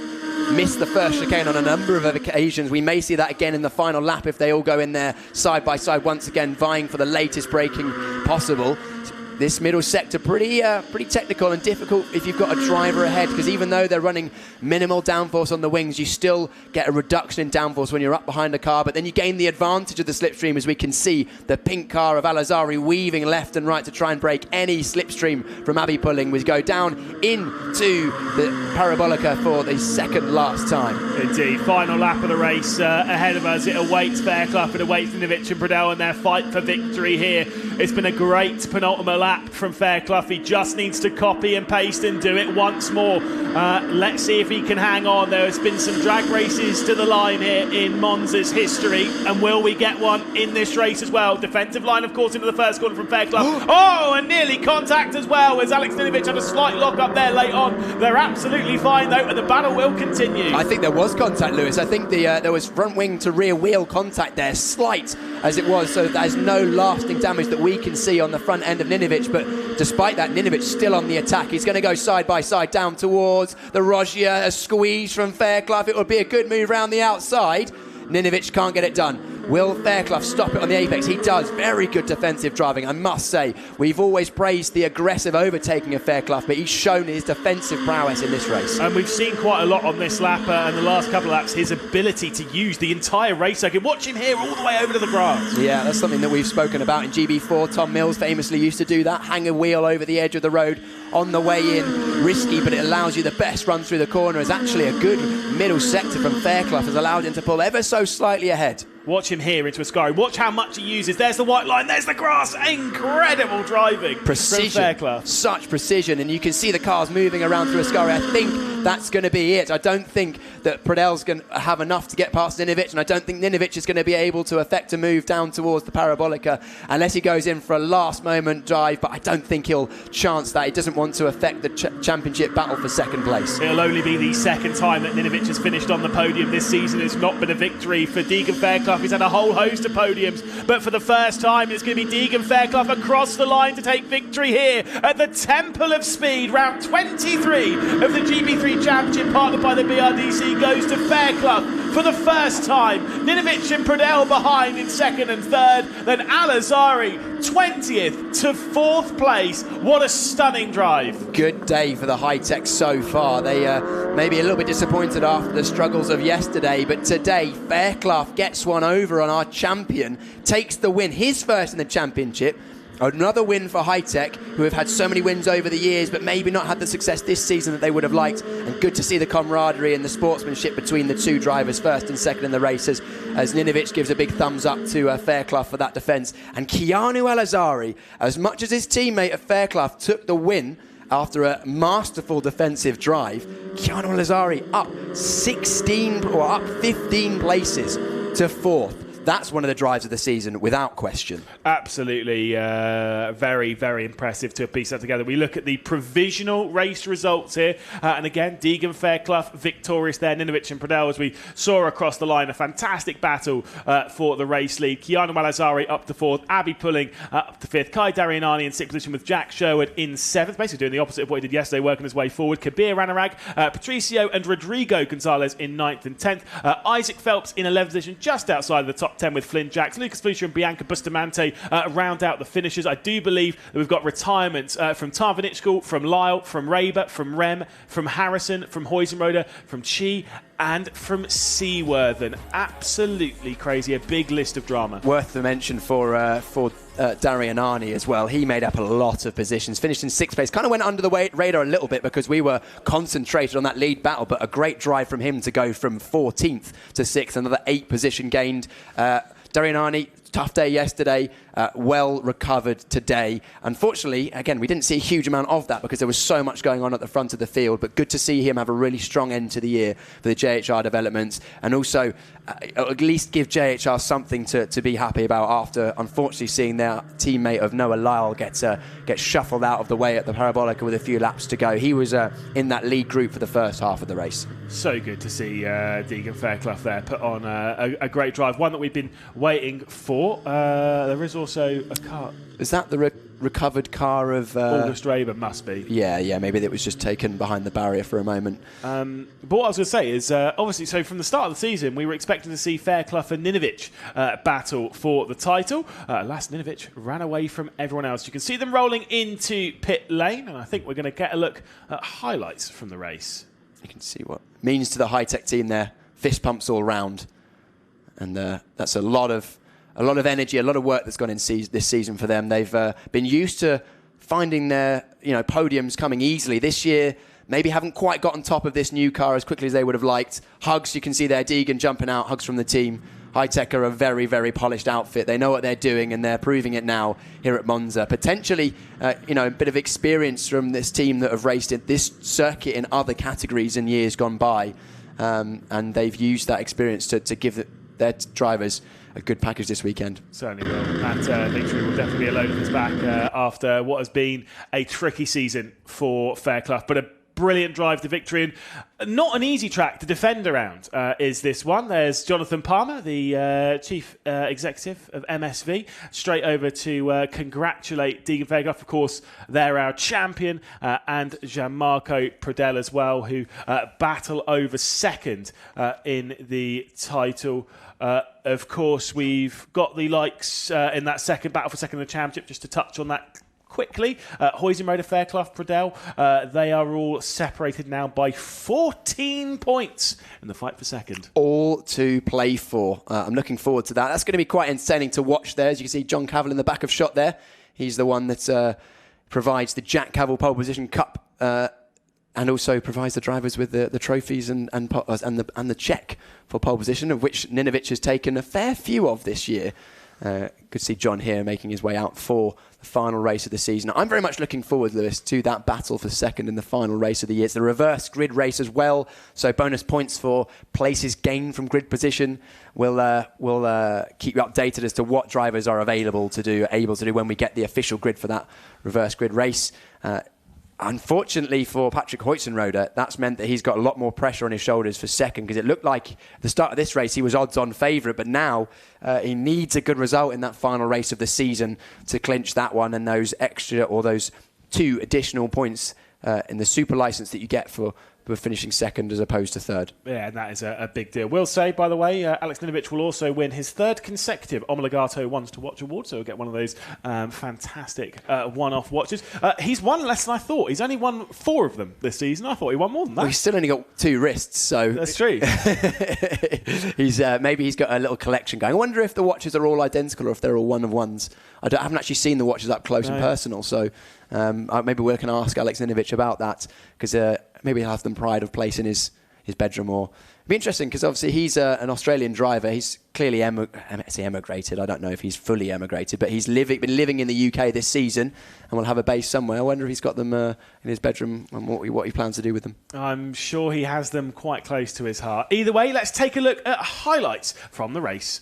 miss the first chicane on a number of occasions. We may see that again in the final lap if they all go in there side by side once again, vying for the latest braking possible. This middle sector pretty technical and difficult if you've got a driver ahead, because even though they're running minimal downforce on the wings, you still get a reduction in downforce when you're up behind the car, but then you gain the advantage of the slipstream, as we can see the pink car of Al-Azhari weaving left and right to try and break any slipstream from Abby Pulling. We go down into the Parabolica for the 2nd last time. Indeed, final lap of the race ahead of us. It awaits Fairclough, it awaits Ninovic and Pradel and their fight for victory here. It's been a great penultimate lap from Fairclough. He just needs to copy and paste and do it once more. Let's see if he can hang on. There has been some drag races to the line here in Monza's history, and will we get one in this race as well? Defensive line, of course, into the first corner from Fairclough. Oh, and nearly contact as well, as Alex Ninovic had a slight lock up there late on. They're absolutely fine though, and the battle will continue. I think there was contact, Lewis. I think there was front wing to rear wheel contact there, slight as it was, so there's no lasting damage that we can see on the front end of Ninovic. But despite that, Ninovic still on the attack. He's going to go side by side down towards the Rogia. A squeeze from Fairclough. It would be a good move round the outside. Ninovic can't get it done. Will Fairclough stop it on the apex? He does. Very good defensive driving, I must say. We've always praised the aggressive overtaking of Fairclough, but he's shown his defensive prowess in this race. And we've seen quite a lot on this lap and the last couple of laps, his ability to use the entire race circuit. Watch him here all the way over to the grass. Yeah, that's something that we've spoken about in GB4. Tom Mills famously used to do that, hang a wheel over the edge of the road on the way in. Risky, but it allows you the best run through the corner. Is actually a good middle sector from Fairclough, has allowed him to pull ever so slightly ahead. Watch him here into Ascari. Watch how much he uses. There's the white line. There's the grass. Incredible driving. Precision. From Fairclough. Such precision. And you can see the cars moving around through Ascari. I think that's going to be it. I don't think that Pradel's going to have enough to get past Ninovic, and I don't think Ninovic is going to be able to effect a move down towards the Parabolica unless he goes in for a last-moment drive, but I don't think he'll chance that. He doesn't want to affect the championship battle for 2nd place. It'll only be the 2nd time that Ninovic has finished on the podium this season. It's not been a victory for Deegan Fairclough. He's had a whole host of podiums, but for the first time it's going to be Deegan Fairclough across the line to take victory here at the Temple of Speed. Round 23 of the GB3 Championship, partnered by the BRDC, goes to Fairclough for the first time. Ninovic and Pradel behind in 2nd and 3rd. Then Al-Azhari 20th to 4th place. What a stunning drive. Good day for the high-tech so far. They may be a little bit disappointed after the struggles of yesterday, but today Fairclough gets one over on our champion, takes the win, his first in the championship. Another win for High-Tech, who have had so many wins over the years, but maybe not had the success this season that they would have liked. And good to see the camaraderie and the sportsmanship between the 2 drivers, 1st and 2nd in the races, as Ninovic gives a big thumbs up to Fairclough for that defence. And Keanu Al-Azhari, as much as his teammate at Fairclough took the win after a masterful defensive drive, Keanu Al-Azhari up 15 places to 4th. that's one of the drives of the season without question. Absolutely, very, very impressive to piece that together. We look at the provisional race results here, and again, Deegan Fairclough victorious there. Ninovic and Pradel, as we saw across the line, a fantastic battle for the race lead. Kiana Malazari up to 4th, Abby Pulling up to 5th, Kai Darianani in 6th position with Jack Sherwood in 7th, basically doing the opposite of what he did yesterday, working his way forward. Kabir Ranarag, Patricio and Rodrigo Gonzalez in 9th and 10th. Isaac Phelps in 11th position, just outside of the top 10 with Flynn Jacks. Lucas Flusher and Bianca Bustamante round out the finishers. I do believe that we've got retirements from Tarvanitschkel, from Lyle, from Raber, from Rem, from Harrison, from Huizenrode, from Chi, and from Seaworthen. Absolutely crazy. A big list of drama. Worth the mention for Darianani as well. He made up a lot of positions. Finished in 6th place. Kind of went under the radar a little bit because we were concentrated on that lead battle, but a great drive from him to go from 14th to 6th. Another 8 position gained. Darianani, tough day yesterday, well recovered today. Unfortunately, again, we didn't see a huge amount of that because there was so much going on at the front of the field, but good to see him have a really strong end to the year for the JHR developments, and also at least give JHR something to be happy about after, unfortunately, seeing their teammate of Noah Lyle get shuffled out of the way at the Parabolica with a few laps to go. He was in that lead group for the first half of the race. So good to see Deegan Fairclough there put on a great drive, one that we've been waiting for. There is also a car. Is that the recovered car of... August Raber, must be. Yeah, maybe it was just taken behind the barrier for a moment. But what I was going to say is, obviously, so from the start of the season, we were expecting to see Fairclough and Ninovic battle for the title. Last Ninovic ran away from everyone else. You can see them rolling into pit lane, and I think we're going to get a look at highlights from the race. You can see what it means to the high-tech team there. Fist pumps all round. And that's a lot of energy, a lot of work that's gone in this season for them. They've been used to finding their podiums coming easily. This year, maybe haven't quite got on top of this new car as quickly as they would have liked. Hugs, you can see there, Deegan jumping out, Hugs from the team. High-Tech are a very, very polished outfit. They know what they're doing, and they're proving it now here at Monza. Potentially, a bit of experience from this team that have raced in this circuit in other categories in years gone by. And they've used that experience to give their drivers a good package this weekend. Certainly will. That victory will definitely be a load of us back after what has been a tricky season for Fairclough, but a brilliant drive to victory, and not an easy track to defend around is this one. There's Jonathan Palmer, the chief executive of MSV, straight over to congratulate Deegan Fairclough. Of course, they're our champion, and Gianmarco Pradel as well, who battle over second in the title. Of course, we've got the likes in that second battle for second in the championship, just to touch on that quickly. Huizenrode, Fairclough, Pradel, they are all separated now by 14 points in the fight for second. All to play for. I'm looking forward to that. That's going to be quite entertaining to watch there. As you can see, John Cavill in the back of shot there. He's the one that provides the Jack Cavill Pole Position Cup and also provides the drivers with the trophies and the check for pole position, of which Ninovic has taken a fair few of this year. Good to see John here making his way out for the final race of the season. I'm very much looking forward, Lewis, to that battle for second in the final race of the year. It's the reverse grid race as well, so bonus points for places gained from grid position. We'll keep you updated as to what drivers are able to do when we get the official grid for that reverse grid race. Unfortunately for Patrick Huizenrode, that's meant that he's got a lot more pressure on his shoulders for second, because it looked like at the start of this race he was odds-on favourite, but now he needs a good result in that final race of the season to clinch that one and those extra or those 2 additional points in the super licence that you get for finishing second as opposed to third. Yeah, and that is a big deal. We'll say, by the way, Alex Ninovic will also win his 3rd consecutive Omologato Ones to Watch award, so he'll get one of those fantastic one-off watches. He's won less than I thought. He's only won 4 of them this season. I thought he won more than that. Well, he's still only got 2 wrists, so... That's true. Maybe he's got a little collection going. I wonder if the watches are all identical or if they're all one-of-ones. I haven't actually seen the watches up close and personal, so maybe we can ask Alex Ninovic about that, because maybe he'll have them pride of place in his bedroom. Or it'd be interesting, because obviously he's an Australian driver. He's clearly emigrated. I don't know if he's fully emigrated, but he's been living in the UK this season and will have a base somewhere. I wonder if he's got them in his bedroom and what he plans to do with them. I'm sure he has them quite close to his heart. Either way, let's take a look at highlights from the race.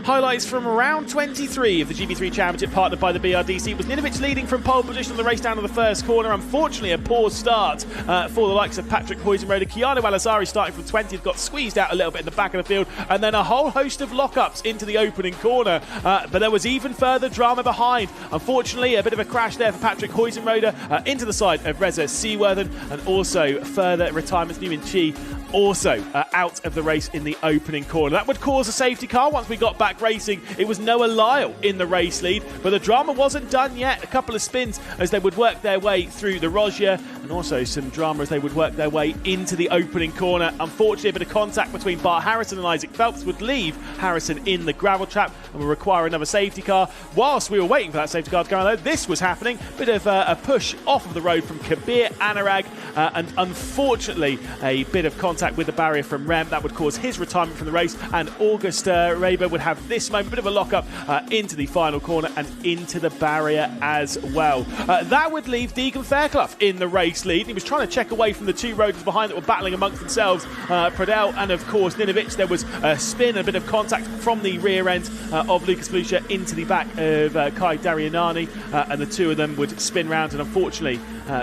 Highlights from round 23 of the GB3 Championship, partnered by the BRDC, was Ninovic leading from pole position on the race down to the first corner. Unfortunately, a poor start for the likes of Patrick Huizenrode. Keanu Alazari starting from 20th, got squeezed out a little bit in the back of the field, and then a whole host of lockups into the opening corner. But there was even further drama behind. Unfortunately, a bit of a crash there for Patrick Huizenrode into the side of Reza Seaworthen, and also further retirements. Newman Chi also out of the race in the opening corner. That would cause a safety car once we got back racing. It was Noah Lyle in the race lead, but the drama wasn't done yet. A couple of spins as they would work their way through the Rogier, and also some drama as they would work their way into the opening corner. Unfortunately, a bit of contact between Bart Harrison and Isaac Phelps would leave Harrison in the gravel trap and would require another safety car. Whilst we were waiting for that safety car to go on, though, this was happening. Bit of a push off of the road from Kabir Anurag, and unfortunately a bit of contact with the barrier from Rem. That would cause his retirement from the race, and August Raber would have this moment, bit of a lock-up into the final corner and into the barrier as well. That would leave Deegan Fairclough in the race lead. He was trying to check away from the two rovers behind that were battling amongst themselves, Pradel and of course Ninovic. There was a spin and a bit of contact from the rear end of Lucas Blucher into the back of Kai Darianani, and the two of them would spin round, and unfortunately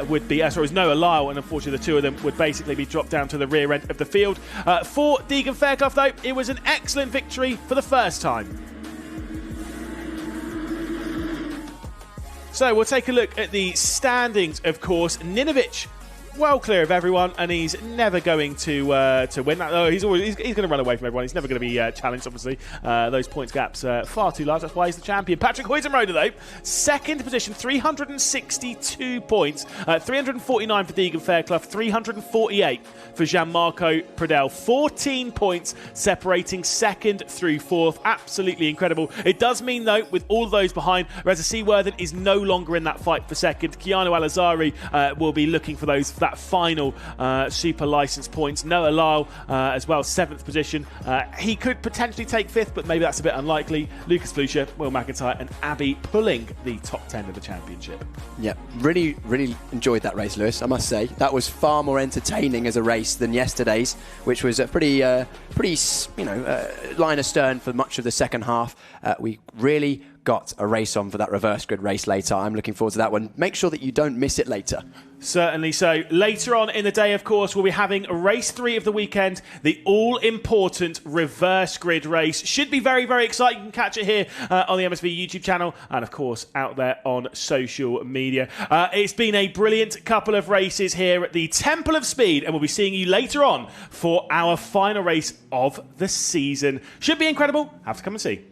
would be, sorry, it was Noah Lyle, and unfortunately the two of them would basically be dropped down to the rear end of the field. For Deegan Fairclough, though, it was an excellent victory for the first time. So we'll take a look at the standings, of course. Ninovic well clear of everyone, and he's never going to win that. Oh, he's going to run away from everyone. He's never going to be challenged, obviously. Those points gaps far too large. That's why he's the champion. Patrick Huizenrode, though, second position, 362 points. 349 for Deegan Fairclough, 348 for Gianmarco Pradel. 14 points separating second through fourth. Absolutely incredible. It does mean, though, with all of those behind, Reza Seaworthen is no longer in that fight for second. Keanu Alazari will be looking for those that final super license points. Noah Lyle as well, 7th position. He could potentially take 5th, but maybe that's a bit unlikely. Lucas Blucher, Will McIntyre and Abbey pulling the top 10 of the championship. Yeah, really enjoyed that race, Lewis, I must say. That was far more entertaining as a race than yesterday's, which was a pretty line astern for much of the second half. We really got a race on for that reverse grid race later. I'm looking forward to that one. Make sure that you don't miss it later. Certainly so. Later on in the day, of course, we'll be having race 3 of the weekend, the all-important reverse grid race. Should be very, very exciting. You can catch it here on the MSV YouTube channel and, of course, out there on social media. It's been a brilliant couple of races here at the Temple of Speed, and we'll be seeing you later on for our final race of the season. Should be incredible. Have to come and see.